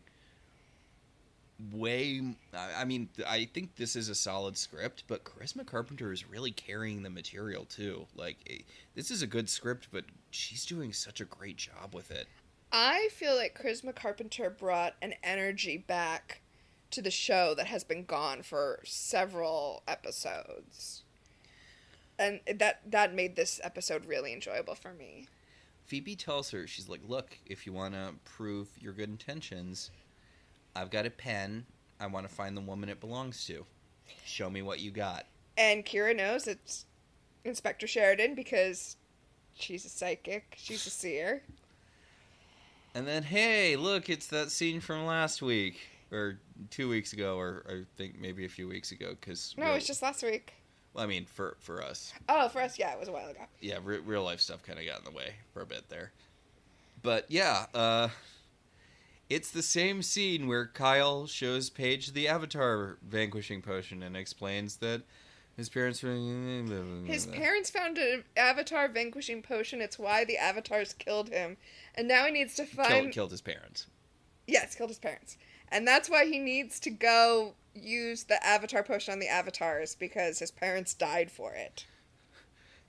I think this is a solid script, but Charisma Carpenter is really carrying the material too. Like, this is a good script, but she's doing such a great job with it. I feel like Charisma Carpenter brought an energy back to the show that has been gone for several episodes. And that made this episode really enjoyable for me. Phoebe tells her, she's like, look, if you want to prove your good intentions, I've got a pen. I want to find the woman it belongs to. Show me what you got. And Kira knows it's Inspector Sheridan because she's a psychic. She's a seer. And then, hey, look, it's that scene from last week. Or 2 weeks ago, or I think maybe a few weeks ago. No, it was just last week. Well, I mean, for us. Oh, for us, yeah, it was a while ago. Yeah, real life stuff kind of got in the way for a bit there. But, yeah, it's the same scene where Kyle shows Paige the Avatar vanquishing potion and explains that his parents found an Avatar vanquishing potion. It's why the Avatars killed him. And now he needs to find... Killed his parents. Yes, killed his parents. And that's why he needs to go use the Avatar potion on the Avatars, because his parents died for it.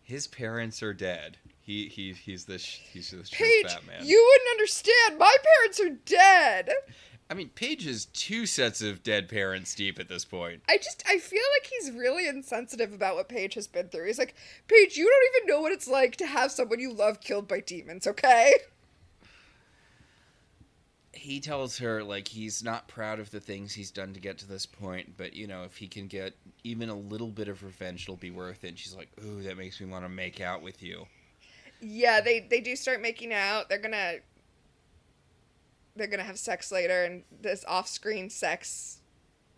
His parents are dead. He's this Paige, Batman. You wouldn't understand. My parents are dead. I mean, Paige is 2 sets of dead parents deep at this point. I feel like he's really insensitive about what Paige has been through. He's like, Paige, you don't even know what it's like to have someone you love killed by demons, okay? He tells her, like, he's not proud of the things he's done to get to this point, but, if he can get even a little bit of revenge, it'll be worth it. And she's like, ooh, that makes me want to make out with you. Yeah, they do start making out. They're gonna have sex later, and this off-screen sex,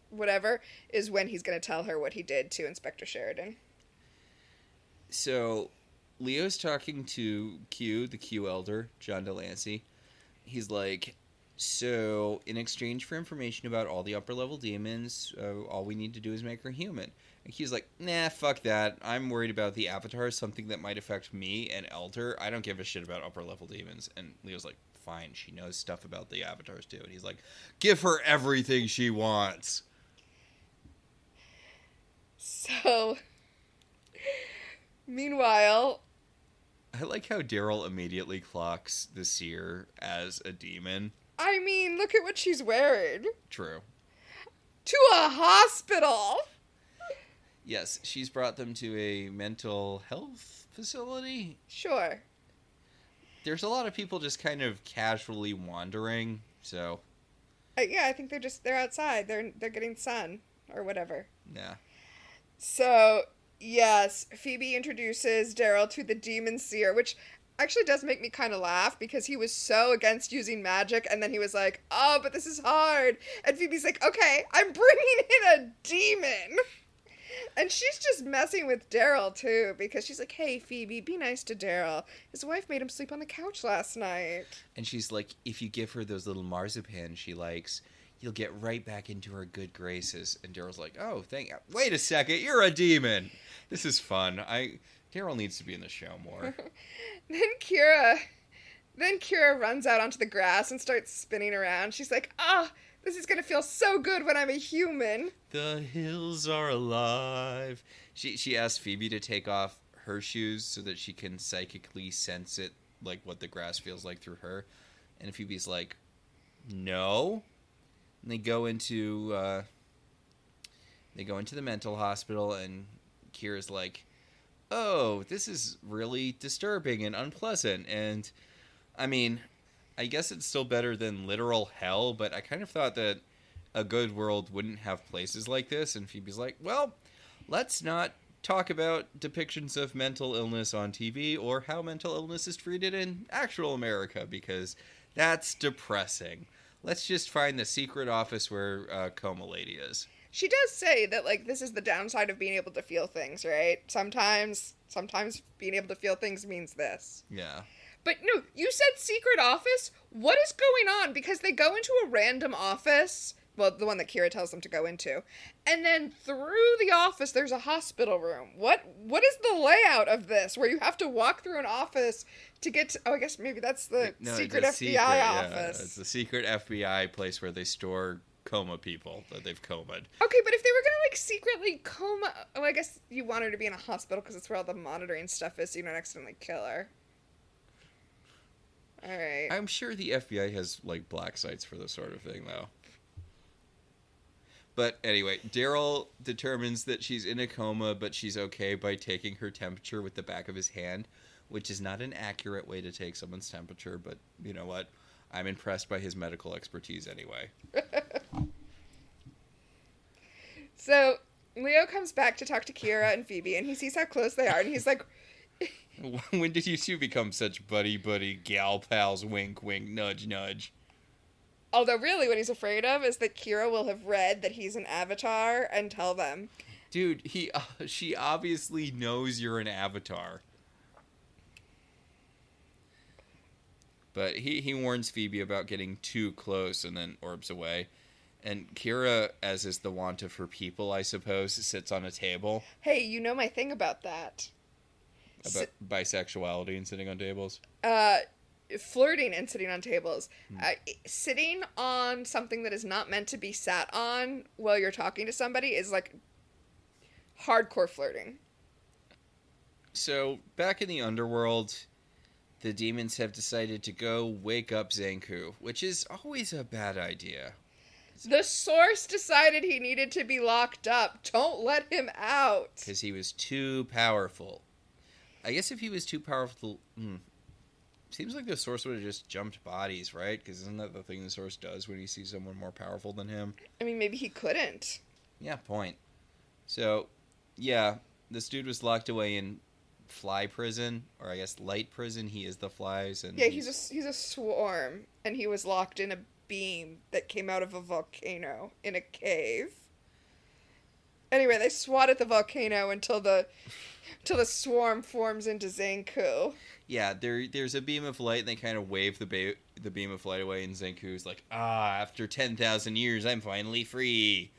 whatever, is when he's gonna tell her what he did to Inspector Sheridan. So, Leo's talking to Q, the Q Elder, John Delancey. He's like, so, in exchange for information about all the upper-level demons, all we need to do is make her human. And Q's like, nah, fuck that. I'm worried about the Avatars, something that might affect me and Elder. I don't give a shit about upper-level demons. And Leo's like, fine, she knows stuff about the Avatars, too. And he's like, give her everything she wants. So, meanwhile... I like how Daryl immediately clocks the seer as a demon. I mean, look at what she's wearing. True. To a hospital! Yes, she's brought them to a mental health facility. Sure. There's a lot of people just kind of casually wandering, so... Yeah, I think they're outside. They're getting sun, or whatever. Yeah. So, yes, Phoebe introduces Daryl to the Demon Seer, which actually does make me kind of laugh, because he was so against using magic, and then he was like, oh, but this is hard. And Phoebe's like, okay, I'm bringing in a demon. And she's just messing with Daryl, too, because she's like, hey, Phoebe, be nice to Daryl. His wife made him sleep on the couch last night. And she's like, if you give her those little marzipan she likes, you'll get right back into her good graces. And Daryl's like, oh, wait a second, you're a demon. This is fun. Daryl needs to be in the show more. Then Kira runs out onto the grass and starts spinning around. She's like, this is going to feel so good when I'm a human. The hills are alive. She asked Phoebe to take off her shoes so that she can psychically sense it, like what the grass feels like through her. And Phoebe's like, no. And they go into the mental hospital, and Kira's like, oh, this is really disturbing and unpleasant. And I mean, I guess it's still better than literal hell, but I kind of thought that a good world wouldn't have places like this. And Phoebe's like, well, let's not talk about depictions of mental illness on TV or how mental illness is treated in actual America, because that's depressing. Let's just find the secret office where Coma Lady is. She does say that, like, this is the downside of being able to feel things, right? Sometimes being able to feel things means this. Yeah. But no, you said secret office? What is going on? Because they go into a random office, well, the one that Kira tells them to go into, and then through the office there's a hospital room. What is the layout of this, where you have to walk through an office to get to, oh, I guess maybe that's the secret FBI office. Yeah, it's the secret FBI place where they store coma people that they've comaed. Okay, but if they were gonna, like, secretly coma, oh, I guess you want her to be in a hospital because it's where all the monitoring stuff is so you don't accidentally kill her. Alright. I'm sure the FBI has, like, black sites for this sort of thing, though. But anyway, Daryl determines that she's in a coma, but she's okay by taking her temperature with the back of his hand, which is not an accurate way to take someone's temperature, but you know what? I'm impressed by his medical expertise anyway. So, Leo comes back to talk to Kira and Phoebe, and he sees how close they are, and he's like... When did you two become such buddy-buddy gal pals, wink, wink, nudge, nudge? Although really what he's afraid of is that Kira will have read that he's an avatar and tell them. Dude, she obviously knows you're an avatar. But he warns Phoebe about getting too close and then orbs away. And Kira, as is the wont of her people, I suppose, sits on a table. Hey, you know my thing about that. About bisexuality and sitting on tables? Flirting and sitting on tables. Sitting on something that is not meant to be sat on while you're talking to somebody is, like, hardcore flirting. So, back in the underworld, the demons have decided to go wake up Zanku, which is always a bad idea. The source decided he needed to be locked up. Don't let him out. Because he was too powerful. I guess if he was too powerful... Seems like the source would have just jumped bodies, right? Because isn't that the thing the source does when he sees someone more powerful than him? I mean, maybe he couldn't. Yeah, point. So, yeah, this dude was locked away in fly prison, or I guess light prison. He is the flies. And yeah, he's a swarm, and he was locked in a beam that came out of a volcano in a cave. Anyway, they swat at the volcano until the swarm forms into Zanku. Yeah, there's a beam of light, and they kind of wave the beam of light away, and Zanku's like, after 10,000 years, I'm finally free.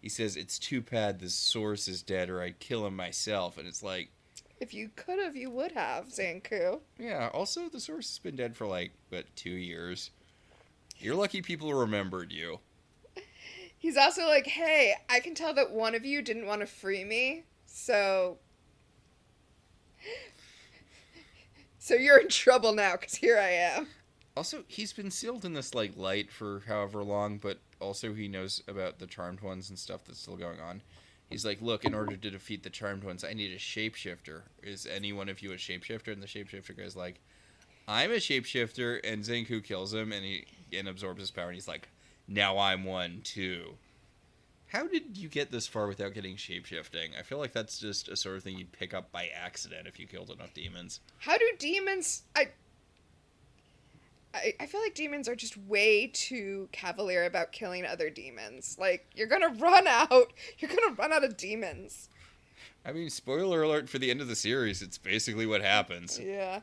He says, it's too bad the source is dead, or I'd kill him myself. And it's like... If you could have, you would have, Zanku. Yeah, also, the source has been dead for, 2 years. You're lucky people remembered you. He's also like, hey, I can tell that one of you didn't want to free me, so you're in trouble now, because here I am. Also, he's been sealed in this, light for however long, but also he knows about the Charmed Ones and stuff that's still going on. He's like, look, in order to defeat the Charmed Ones, I need a shapeshifter. Is any one of you a shapeshifter? And the shapeshifter guy's like, I'm a shapeshifter, and Zanku kills him, and absorbs his power, and he's like, now I'm one, too. How did you get this far without getting shapeshifting? I feel like that's just a sort of thing you'd pick up by accident if you killed enough demons. How do demons... I feel like demons are just way too cavalier about killing other demons. Like, you're gonna run out of demons. I mean, spoiler alert for the end of the series, it's basically what happens. Yeah.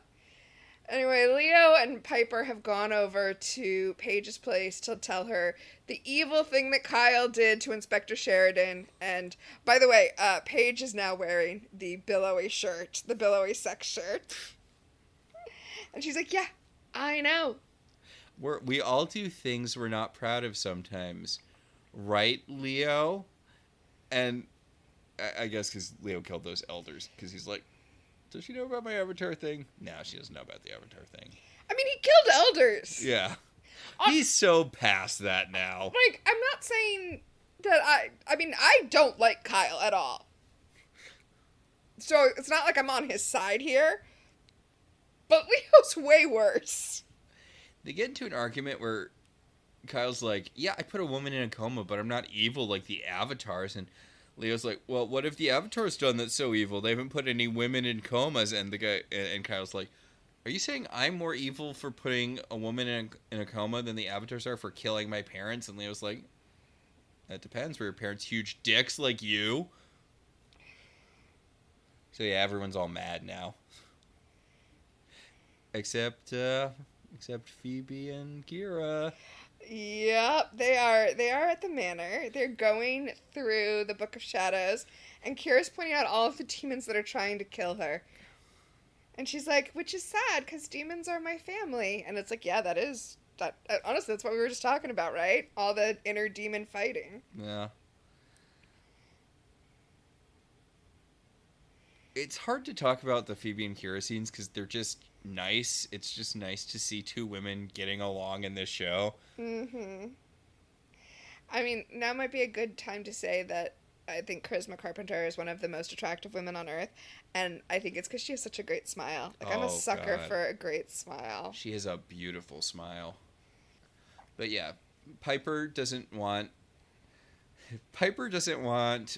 Anyway, Leo and Piper have gone over to Paige's place to tell her the evil thing that Kyle did to Inspector Sheridan. And, by the way, Paige is now wearing the billowy shirt, the billowy sex shirt. And she's like, yeah, I know. We all do things we're not proud of sometimes. Right, Leo? And I guess because Leo killed those elders. Because he's like, Does she know about my Avatar thing? No, she doesn't know about the Avatar thing. I mean, he killed elders. Yeah. He's so past that now. Like, I'm not saying that I mean, I don't like Kyle at all. So it's not like I'm on his side here. But Leo's way worse. They get into an argument where Kyle's like, yeah, I put a woman in a coma, but I'm not evil like the Avatars. And Leo's like, well, what if the Avatar's done that's so evil? They haven't put any women in comas. And the guy and Kyle's like, are you saying I'm more evil for putting a woman in a coma than the Avatars are for killing my parents? And Leo's like, that depends. Were your parents huge dicks like you? So yeah, everyone's all mad now. Except Phoebe and Kira. Yep, they are at the manor. They're going through the Book of Shadows, and Kira's pointing out all of the demons that are trying to kill her. And she's like, which is sad, because demons are my family. And it's like, yeah, that is... honestly, that's what we were just talking about, right? All the inner demon fighting. Yeah. It's hard to talk about the Phoebe and Kira scenes, because they're just nice. It's just nice to see two women getting along in this show. Mm-hmm. I mean, now might be a good time to say that I think Charisma Carpenter is one of the most attractive women on earth, and I think it's because she has such a great smile. Like, I'm a sucker for a great smile. She has a beautiful smile. But yeah, Piper doesn't want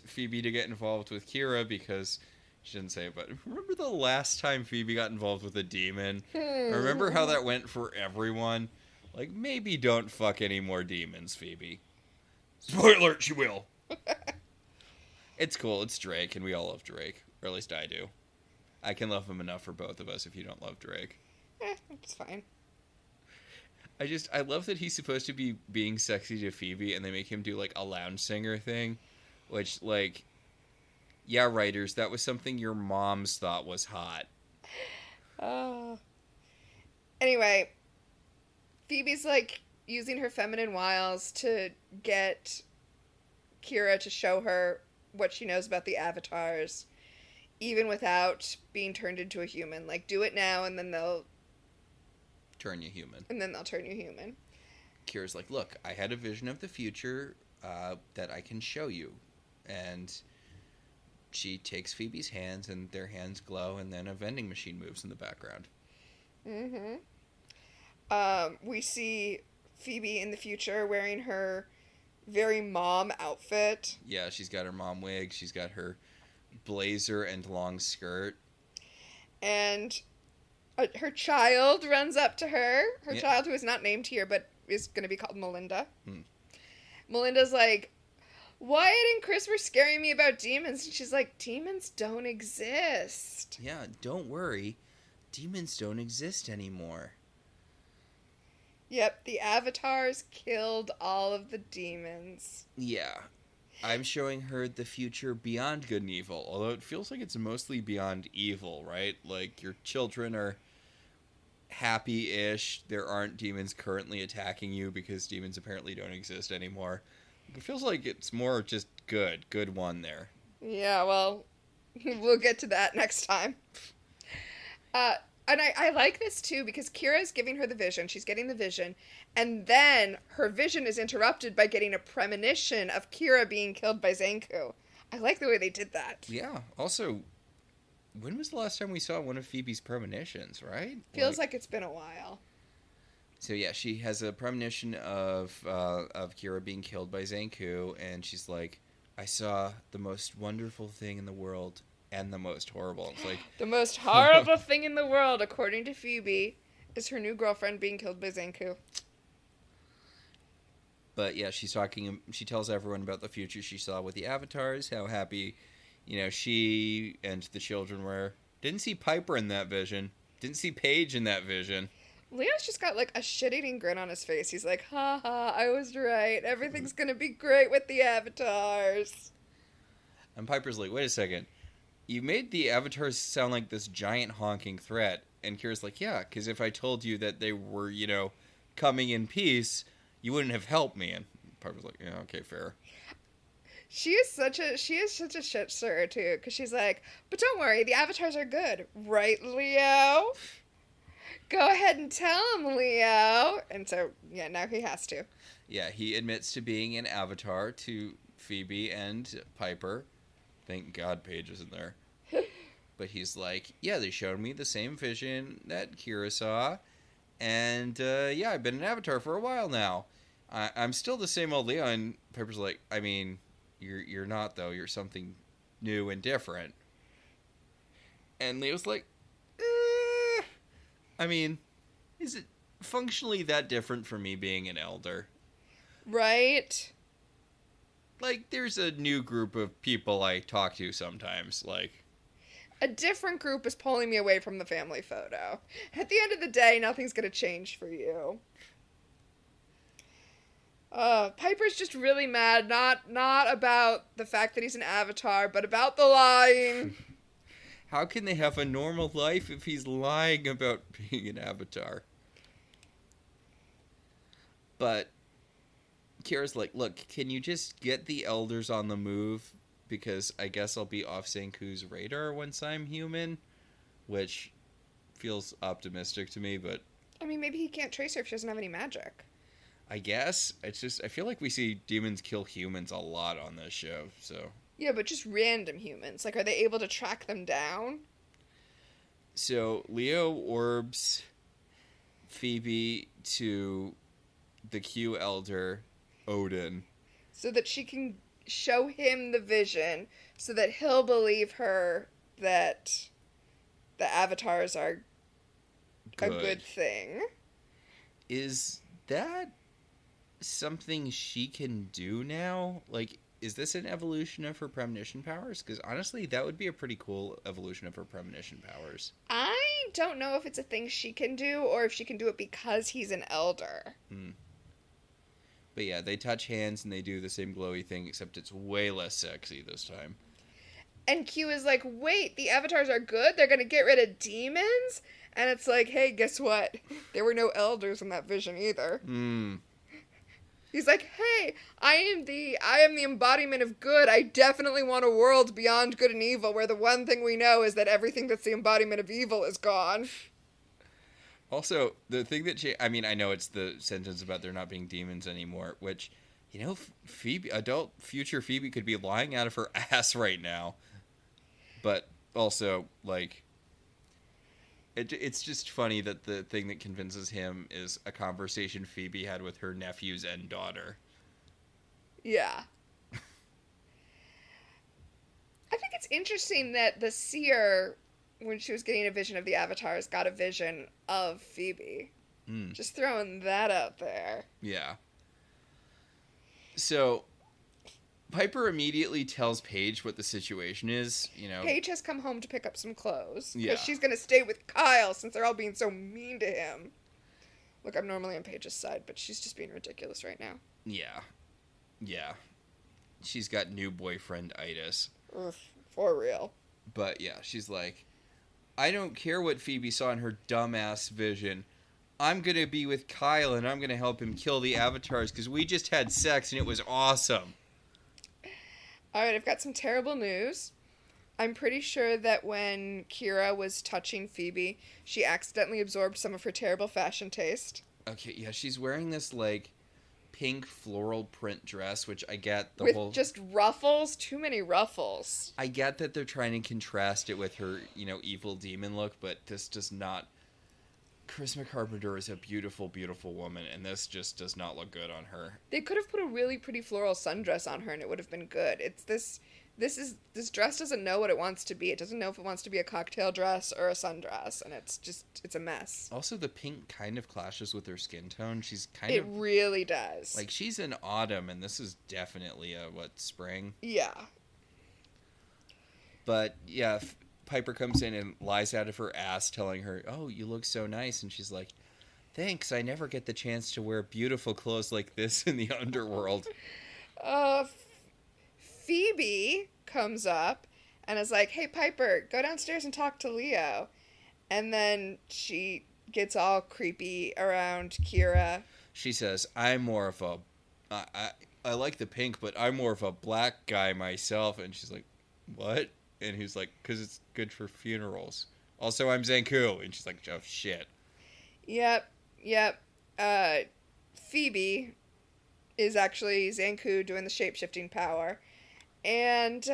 Phoebe to get involved with Kira because she didn't say it, but remember the last time Phoebe got involved with a demon? Remember how that went for everyone? Like, maybe don't fuck any more demons, Phoebe. Spoiler alert, she will. It's cool. It's Drake, and we all love Drake. Or at least I do. I can love him enough for both of us if you don't love Drake. It's fine. I love that he's supposed to be being sexy to Phoebe, and they make him do, like, a lounge singer thing. Which, like, yeah, writers, that was something your moms thought was hot. Anyway, Phoebe's, like, using her feminine wiles to get Kira to show her what she knows about the Avatars, even without being turned into a human. Like, do it now, and then they'll turn you human. Kira's like, look, I had a vision of the future that I can show you. And she takes Phoebe's hands, and their hands glow, and then a vending machine moves in the background. Mm-hmm. We see Phoebe in the future wearing her very mom outfit. Yeah, she's got her mom wig. She's got her blazer and long skirt. And her child runs up to her. Her child, who is not named here, but is going to be called Melinda. Melinda's like, Wyatt and Chris were scaring me about demons. And she's like, demons don't exist. Yeah, don't worry. Demons don't exist anymore. Yep, the Avatars killed all of the demons. Yeah. I'm showing her the future beyond good and evil, although it feels like it's mostly beyond evil, right? Like, your children are happy-ish. There aren't demons currently attacking you because demons apparently don't exist anymore. It feels like it's more just good. Good one there. Yeah, well, we'll get to that next time. And I like this, too, because Kira's giving her the vision. She's getting the vision. And then her vision is interrupted by getting a premonition of Kira being killed by Zanku. I like the way they did that. Yeah. Also, when was the last time we saw one of Phoebe's premonitions, right? Feels like it's been a while. So, yeah, she has a premonition of Kira being killed by Zanku. And she's like, I saw the most wonderful thing in the world. And the most horrible. It's like the most horrible thing in the world, according to Phoebe, is her new girlfriend being killed by Zanku. But yeah, she tells everyone about the future she saw with the Avatars, how happy, she and the children were. Didn't see Piper in that vision. Didn't see Paige in that vision. Leo's just got, like, a shit-eating grin on his face. He's like, ha ha, I was right. Everything's gonna be great with the Avatars. And Piper's like, wait a second. You made the Avatars sound like this giant honking threat. And Kira's like, yeah, because if I told you that they were, coming in peace, you wouldn't have helped me. And Piper's like, yeah, okay, fair. She is such a shit stir too, because she's like, but don't worry, the avatars are good, right, Leo? Go ahead and tell him, Leo. And so, yeah, now he has to. Yeah, he admits to being an avatar to Phoebe and Piper. Thank God Paige isn't there. But he's like, yeah, they showed me the same vision that Kira saw. And, yeah, I've been an avatar for a while now. I'm still the same old Leo. And Piper's like, I mean, you're not, though. You're something new and different. And Leo's like, I mean, is it functionally that different for me being an elder? Right? Like, there's a new group of people I talk to sometimes, like... A different group is pulling me away from the family photo. At the end of the day, nothing's gonna change for you. Piper's just really mad, not about the fact that he's an avatar, but about the lying. How can they have a normal life if he's lying about being an avatar? But Kira's like, look, can you just get the elders on the move? Because I guess I'll be off Senku's radar once I'm human. Which feels optimistic to me, but... I mean, maybe he can't trace her if she doesn't have any magic. I guess. It's just, I feel like we see demons kill humans a lot on this show, so... Yeah, but just random humans. Like, are they able to track them down? So, Leo orbs Phoebe to the Q Elder, Odin. So that she can show him the vision, so that he'll believe her that the avatars are a good thing. Is that something she can do now? Like... Is this an evolution of her premonition powers? Because honestly, that would be a pretty cool evolution of her premonition powers. I don't know if it's a thing she can do or if she can do it because he's an elder. But yeah, they touch hands and they do the same glowy thing, except it's way less sexy this time. And Q is like, wait, the avatars are good? They're going to get rid of demons? And it's like, hey, guess what? There were no elders in that vision either. He's like, hey, I am the embodiment of good. I definitely want a world beyond good and evil where the one thing we know is that everything that's the embodiment of evil is gone. Also, the thing that I know it's the sentence about there not being demons anymore, which, you know, Phoebe, adult future Phoebe could be lying out of her ass right now. But also, like... It's just funny that the thing that convinces him is a conversation Phoebe had with her nephews and daughter. Yeah. I think it's interesting that the seer, when she was getting a vision of the avatars, got a vision of Phoebe. Just throwing that out there. Yeah. So... Piper immediately tells Paige what the situation is, you know. Paige has come home to pick up some clothes. Yeah. Because she's going to stay with Kyle since they're all being so mean to him. Look, I'm normally on Paige's side, but she's just being ridiculous right now. Yeah. Yeah. She's got new boyfriend-itis. Ugh, for real. But yeah, she's like, I don't care what Phoebe saw in her dumbass vision. I'm going to be with Kyle and I'm going to help him kill the avatars because we just had sex and it was awesome. Alright, I've got some terrible news. I'm pretty sure that when Kira was touching Phoebe, she accidentally absorbed some of her terrible fashion taste. Okay, yeah, she's wearing this, like, pink floral print dress, which I get the with whole... just ruffles? Too many ruffles. I get that they're trying to contrast it with her, you know, evil demon look, but this does not... Charisma Carpenter is a beautiful, beautiful woman, and this just does not look good on her. They could have put a really pretty floral sundress on her, and it would have been good. It's this dress doesn't know what it wants to be. It doesn't know if it wants to be a cocktail dress or a sundress, and it's a mess. Also, the pink kind of clashes with her skin tone. She's kind of... It really does. Like, she's in autumn, and this is definitely spring? Yeah. But, yeah... Piper comes in and lies out of her ass telling her, oh, you look so nice. And she's like, thanks, I never get the chance to wear beautiful clothes like this in the underworld. Phoebe comes up and is like, hey, Piper, go downstairs and talk to Leo. And then she gets all creepy around Kira. She says, I'm more of I like the pink, but I'm more of a black guy myself. And she's like, what? And he's like, because it's good for funerals. Also, I'm Zanku. And she's like, oh, shit. Yep. Phoebe is actually Zanku doing the shape-shifting power. And,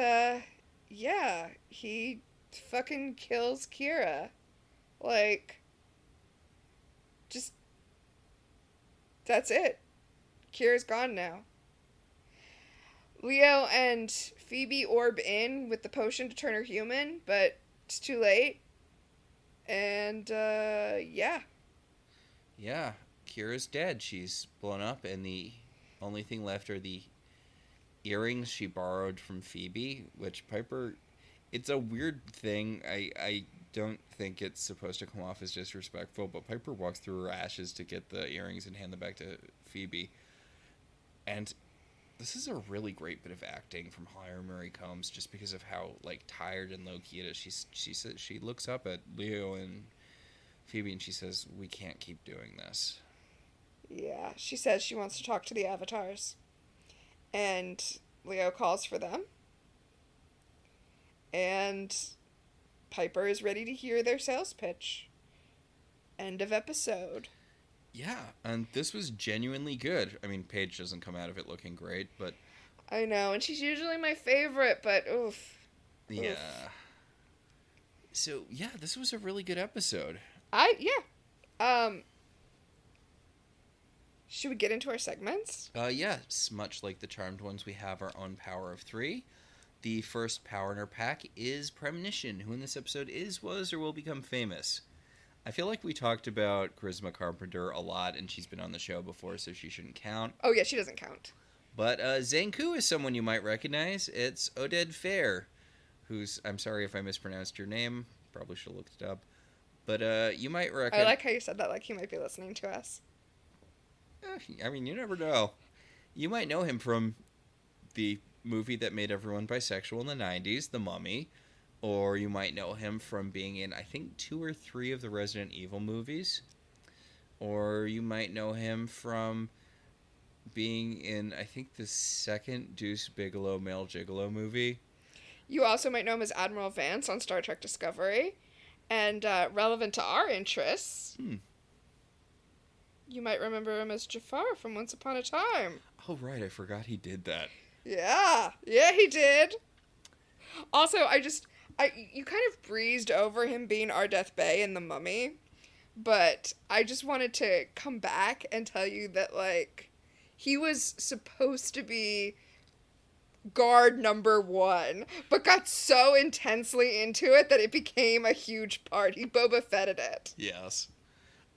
yeah, he fucking kills Kira. Like, just, that's it. Kira's gone now. Leo and Phoebe orb in with the potion to turn her human, but it's too late. And, yeah. Yeah, Kira's dead. She's blown up, and the only thing left are the earrings she borrowed from Phoebe, which Piper... It's a weird thing. I don't think it's supposed to come off as disrespectful, but Piper walks through her ashes to get the earrings and hand them back to Phoebe. And this is a really great bit of acting from Higher Murray Combs, just because of how like tired and low key it is. She looks up at Leo and Phoebe and she says, "We can't keep doing this." Yeah, she says she wants to talk to the avatars. And Leo calls for them. And Piper is ready to hear their sales pitch. End of episode. Yeah, and this was genuinely good. I mean, Paige doesn't come out of it looking great, but... I know, and she's usually my favorite, but oof. Yeah. Oof. So, yeah, this was a really good episode. Should we get into our segments? Yes, much like the Charmed ones, we have our own power of 3. The first power in our pack is Premonition, who in this episode is, was, or will become famous. I feel like we talked about Charisma Carpenter a lot, and she's been on the show before, so she shouldn't count. Oh, yeah, she doesn't count. But Zanku is someone you might recognize. It's Oded Fair, who's... I'm sorry if I mispronounced your name. Probably should have looked it up. But you might recognize... I like how you said that, like he might be listening to us. I mean, you never know. You might know him from the movie that made everyone bisexual in the 90s, The Mummy. Or you might know him from being in, I think, 2 or 3 of the Resident Evil movies. Or you might know him from being in, I think, the second Deuce Bigalow Male Gigolo movie. You also might know him as Admiral Vance on Star Trek Discovery. And relevant to our interests, you might remember him as Jafar from Once Upon a Time. Oh, right, I forgot he did that. Yeah, he did. Also, you kind of breezed over him being Ardeth Bay in The Mummy, but I just wanted to come back and tell you that, like, he was supposed to be guard number 1, but got so intensely into it that it became a huge part. He Boba Fetted it. Yes.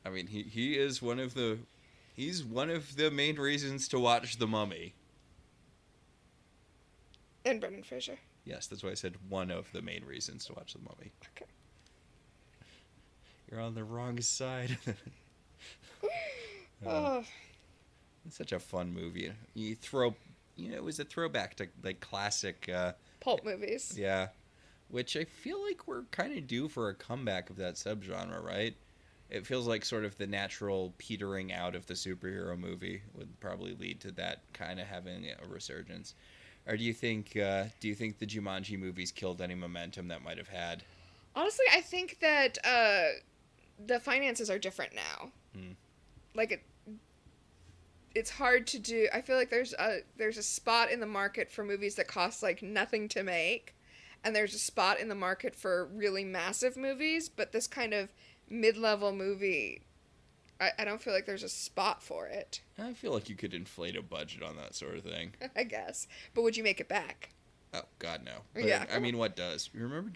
I mean, he is one of the... He's one of the main reasons to watch The Mummy. And Brendan Fraser. Yes, that's why I said one of the main reasons to watch The Mummy. Okay. You're on the wrong side. Oh. It's such a fun movie. It was a throwback to, like, classic... pulp movies. Yeah. Which I feel like we're kind of due for a comeback of that subgenre, right? It feels like sort of the natural petering out of the superhero movie would probably lead to that kind of having a resurgence. Or do you think the Jumanji movies killed any momentum that might have had? Honestly, I think that the finances are different now. Like it's hard to do. I feel like there's a spot in the market for movies that cost like nothing to make, and there's a spot in the market for really massive movies, but this kind of mid-level movie, I don't feel like there's a spot for it. I feel like you could inflate a budget on that sort of thing. I guess. But would you make it back? Oh, God, no. But yeah. I mean, what does? You remember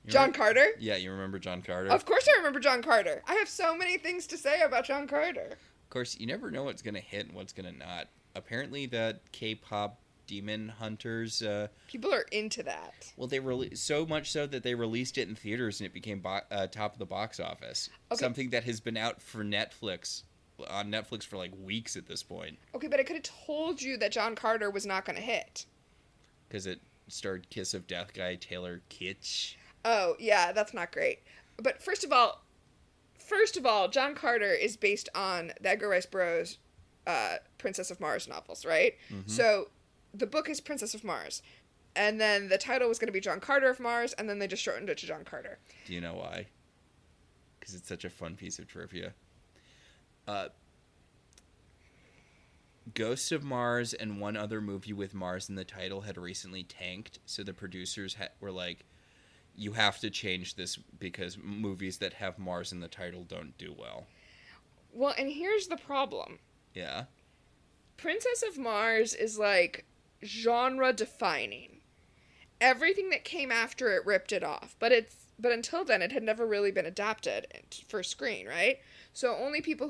John Carter? Yeah, you remember John Carter? Of course I remember John Carter. I have so many things to say about John Carter. Of course, you never know what's going to hit and what's going to not. Apparently that K-pop Demon Hunters... people are into that. Well, they so much so that they released it in theaters and it became top of the box office. Okay. Something that has been out for on Netflix for like weeks at this point. Okay, but I could have told you that John Carter was not going to hit. Because it starred Kiss of Death guy Taylor Kitsch. Oh, yeah, that's not great. But first of all, John Carter is based on the Edgar Rice Burroughs Princess of Mars novels, right? Mm-hmm. So the book is Princess of Mars. And then the title was going to be John Carter of Mars, and then they just shortened it to John Carter. Do you know why? Because it's such a fun piece of trivia. Ghost of Mars and one other movie with Mars in the title had recently tanked, so the producers were like, you have to change this because movies that have Mars in the title don't do well. Well, and here's the problem. Yeah? Princess of Mars is, like, genre-defining. Everything that came after it ripped it off. But until then, it had never really been adapted for screen, right? So only people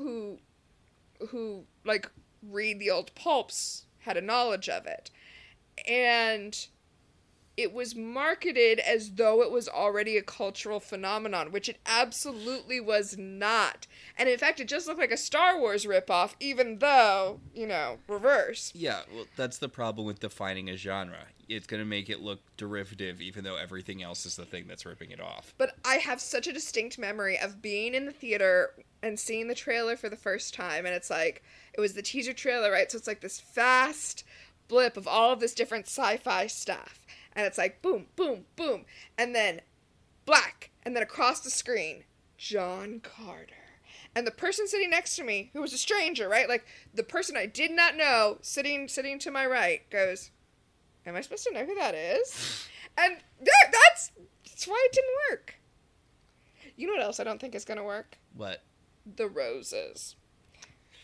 who like, read the old pulps had a knowledge of it. And it was marketed as though it was already a cultural phenomenon, which it absolutely was not. And in fact, it just looked like a Star Wars ripoff, even though, reverse. Yeah, well, that's the problem with defining a genre. It's going to make it look derivative, even though everything else is the thing that's ripping it off. But I have such a distinct memory of being in the theater and seeing the trailer for the first time, and it's like, it was the teaser trailer, right? So it's like this fast blip of all of this different sci-fi stuff. And it's like, boom, boom, boom. And then black. And then across the screen, John Carter. And the person sitting next to me, who was a stranger, right? Like, the person I did not know, sitting to my right, goes, am I supposed to know who that is? And that's why it didn't work. You know what else I don't think is going to work? What? The Roses.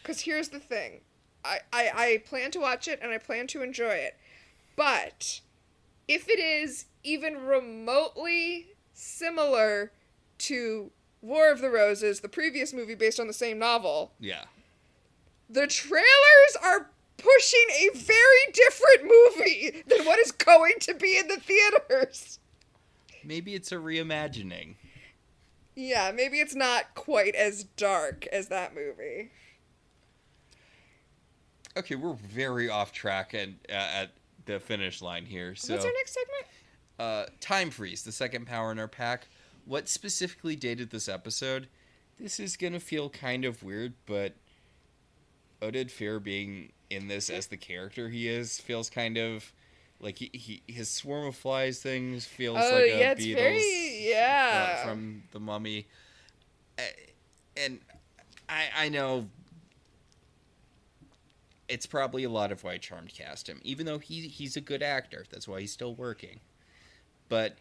Because here's the thing. I plan to watch it, and I plan to enjoy it. But if it is even remotely similar to War of the Roses, the previous movie based on the same novel, yeah, the trailers are pushing a very different movie than what is going to be in the theaters. Maybe it's a reimagining. Yeah, maybe it's not quite as dark as that movie. Okay, we're very off track and at the finish line here. So, what's our next segment? Time Freeze, the second power in our pack. What specifically dated this episode? This is gonna feel kind of weird, but Oded Fehr being in this as the character he is feels kind of like his swarm of flies things feels like a it's Beatles from The Mummy. And I know it's probably a lot of why Charmed cast him, even though he's a good actor. That's why he's still working. But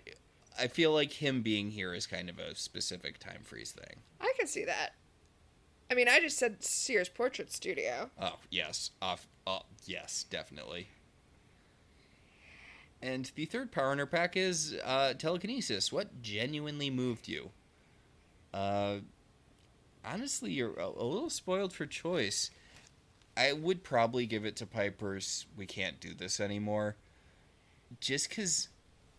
I feel like him being here is kind of a specific Time Freeze thing. I can see that. I mean, I just said Sears Portrait Studio. Oh, yes. Yes, definitely. And the third power in our pack is telekinesis. What genuinely moved you? Honestly, you're a little spoiled for choice. I would probably give it to Piper's We Can't Do This Anymore. Just because,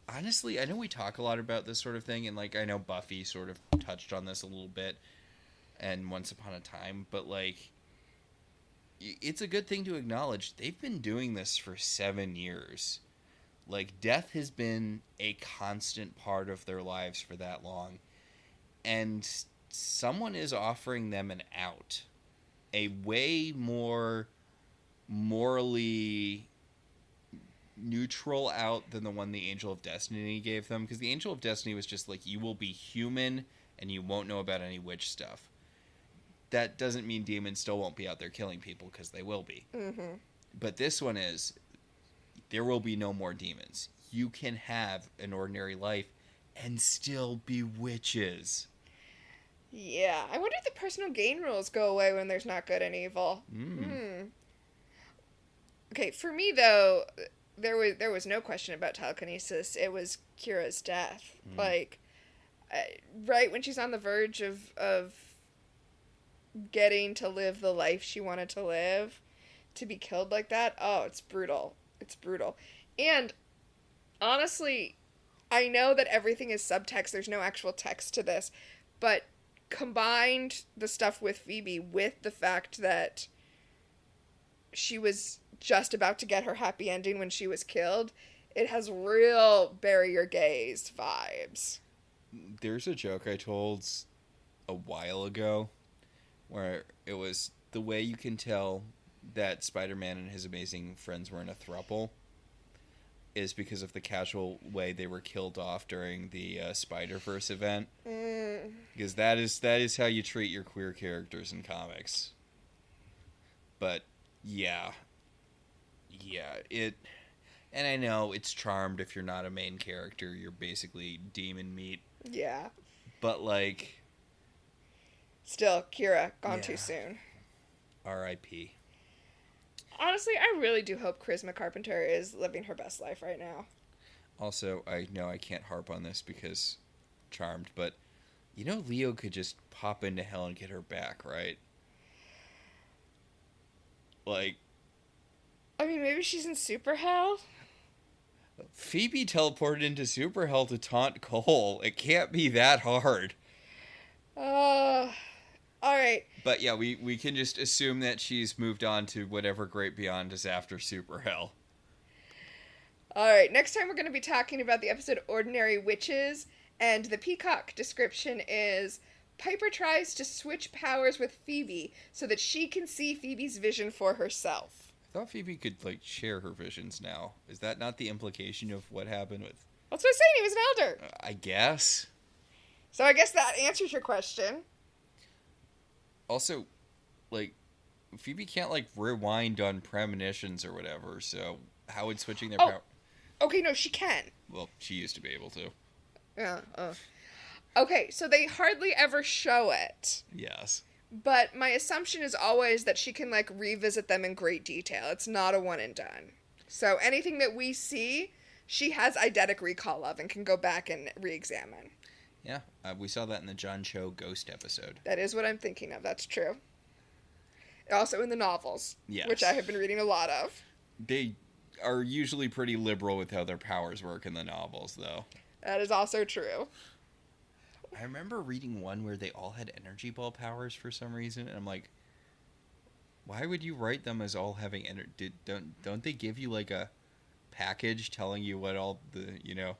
honestly, I know we talk a lot about this sort of thing, and, like, I know Buffy sort of touched on this a little bit, and Once Upon a Time, but, like, it's a good thing to acknowledge. They've been doing this for 7 years. Like, death has been a constant part of their lives for that long. And someone is offering them an out. A way more morally neutral out than the one the Angel of Destiny gave them. Because the Angel of Destiny was just like, you will be human and you won't know about any witch stuff. That doesn't mean demons still won't be out there killing people, because they will be. Mm-hmm. But this one is, there will be no more demons. You can have an ordinary life and still be witches. Yeah, I wonder if the personal gain rules go away when there's not good and evil. Okay, for me though, there was no question about telekinesis. It was Kira's death. Like, right when she's on the verge of getting to live the life she wanted to live, to be killed like that. Oh, it's brutal. It's brutal. And honestly, I know that everything is subtext. There's no actual text to this, but combined the stuff with Phoebe with the fact that she was just about to get her happy ending when she was killed, it has real bury your gaze vibes. There's a joke I told a while ago where it was the way you can tell that Spider-Man and his amazing friends were in a throuple is because of the casual way they were killed off during the Spider-Verse event. Because that is how you treat your queer characters in comics. But yeah, and I know it's charmed if you're not a main character, you're basically demon meat. Yeah. But like, still, Kira gone too soon. R.I.P. Honestly, I really do hope Charisma Carpenter is living her best life right now. Also, I know I can't harp on this because charmed, but you know Leo could just pop into hell and get her back, right? Like, I mean, maybe she's in super hell. Phoebe teleported into super hell to taunt Cole. It can't be that hard. All right. But yeah, we can just assume that she's moved on to whatever Great Beyond is after super hell. All right. Next time we're going to be talking about the episode Ordinary Witches, and the Peacock description is Piper tries to switch powers with Phoebe so that she can see Phoebe's vision for herself. I thought Phoebe could, like, share her visions now. Is that not the implication of what happened with... That's what I'm saying, he was an elder. I guess. So I guess that answers your question. Also, like, Phoebe can't, like, rewind on premonitions or whatever, so how would switching their power... Okay, no, she can. Well, she used to be able to. Yeah, Okay, so they hardly ever show it. Yes. But my assumption is always that she can, like, revisit them in great detail. It's not a one and done. So anything that we see, she has eidetic recall of and can go back and re-examine. Yeah, we saw that in the John Cho Ghost episode. That is what I'm thinking of. That's true. Also in the novels, yes, which I have been reading a lot of. They are usually pretty liberal with how their powers work in the novels, though. That is also true. I remember reading one where they all had energy ball powers for some reason, and I'm like, why would you write them as all having energy? Don't they give you like a package telling you what all the, you know?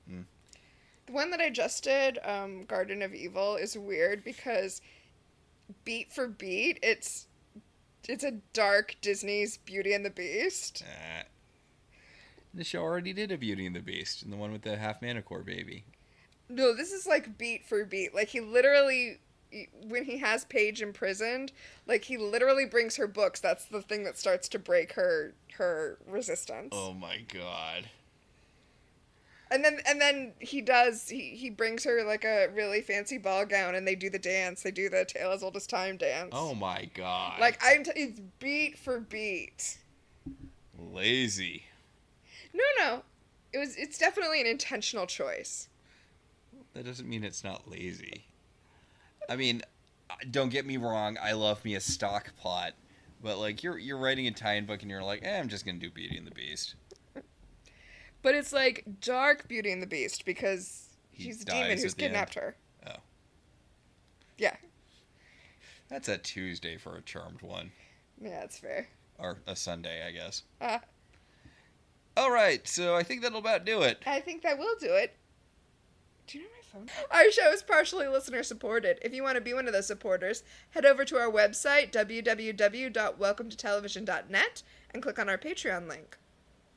The one that I just did, Garden of Evil, is weird because beat for beat, it's a dark Disney's Beauty and the Beast. The show already did a Beauty and the Beast, and the one with the half Manicore baby. No, this is like beat for beat. Like he literally, when he has Paige imprisoned, like he literally brings her books. That's the thing that starts to break her resistance. Oh my god. And then he brings her like a really fancy ball gown and they do the dance. They do the Tale as Old as Time dance. Oh my god. Like it's beat for beat. Lazy. No. It's definitely an intentional choice. That doesn't mean it's not lazy. I mean, don't get me wrong, I love me a stock plot. But like you're writing a tie-in book and you're like, I'm just gonna do Beauty and the Beast. But it's like dark Beauty and the Beast because she's a demon who's kidnapped her. Oh. Yeah. That's a Tuesday for a charmed one. Yeah, that's fair. Or a Sunday, I guess. All right, so I think that'll about do it. I think that will do it. Do you know my phone? Our show is partially listener supported. If you want to be one of those supporters, head over to our website, www.welcometotelevision.net, and click on our Patreon link.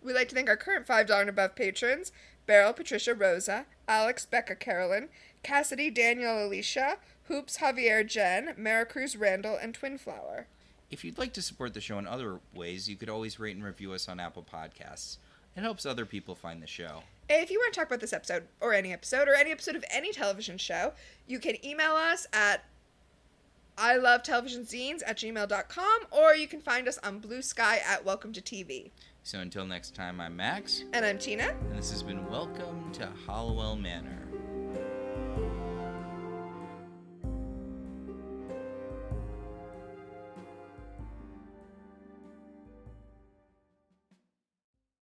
We'd like to thank our current $5 and above patrons, Beryl, Patricia, Rosa, Alex, Becca, Carolyn, Cassidy, Daniel, Alicia, Hoops, Javier, Jen, Maricruz, Randall, and Twinflower. If you'd like to support the show in other ways, you could always rate and review us on Apple Podcasts. It helps other people find the show. If you want to talk about this episode, or any episode of any television show, you can email us at ilovetelevisionzines@gmail.com, or you can find us on Blue Sky at Welcome to TV. So until next time, I'm Max. And I'm Tina. And this has been Welcome to Halliwell Manor.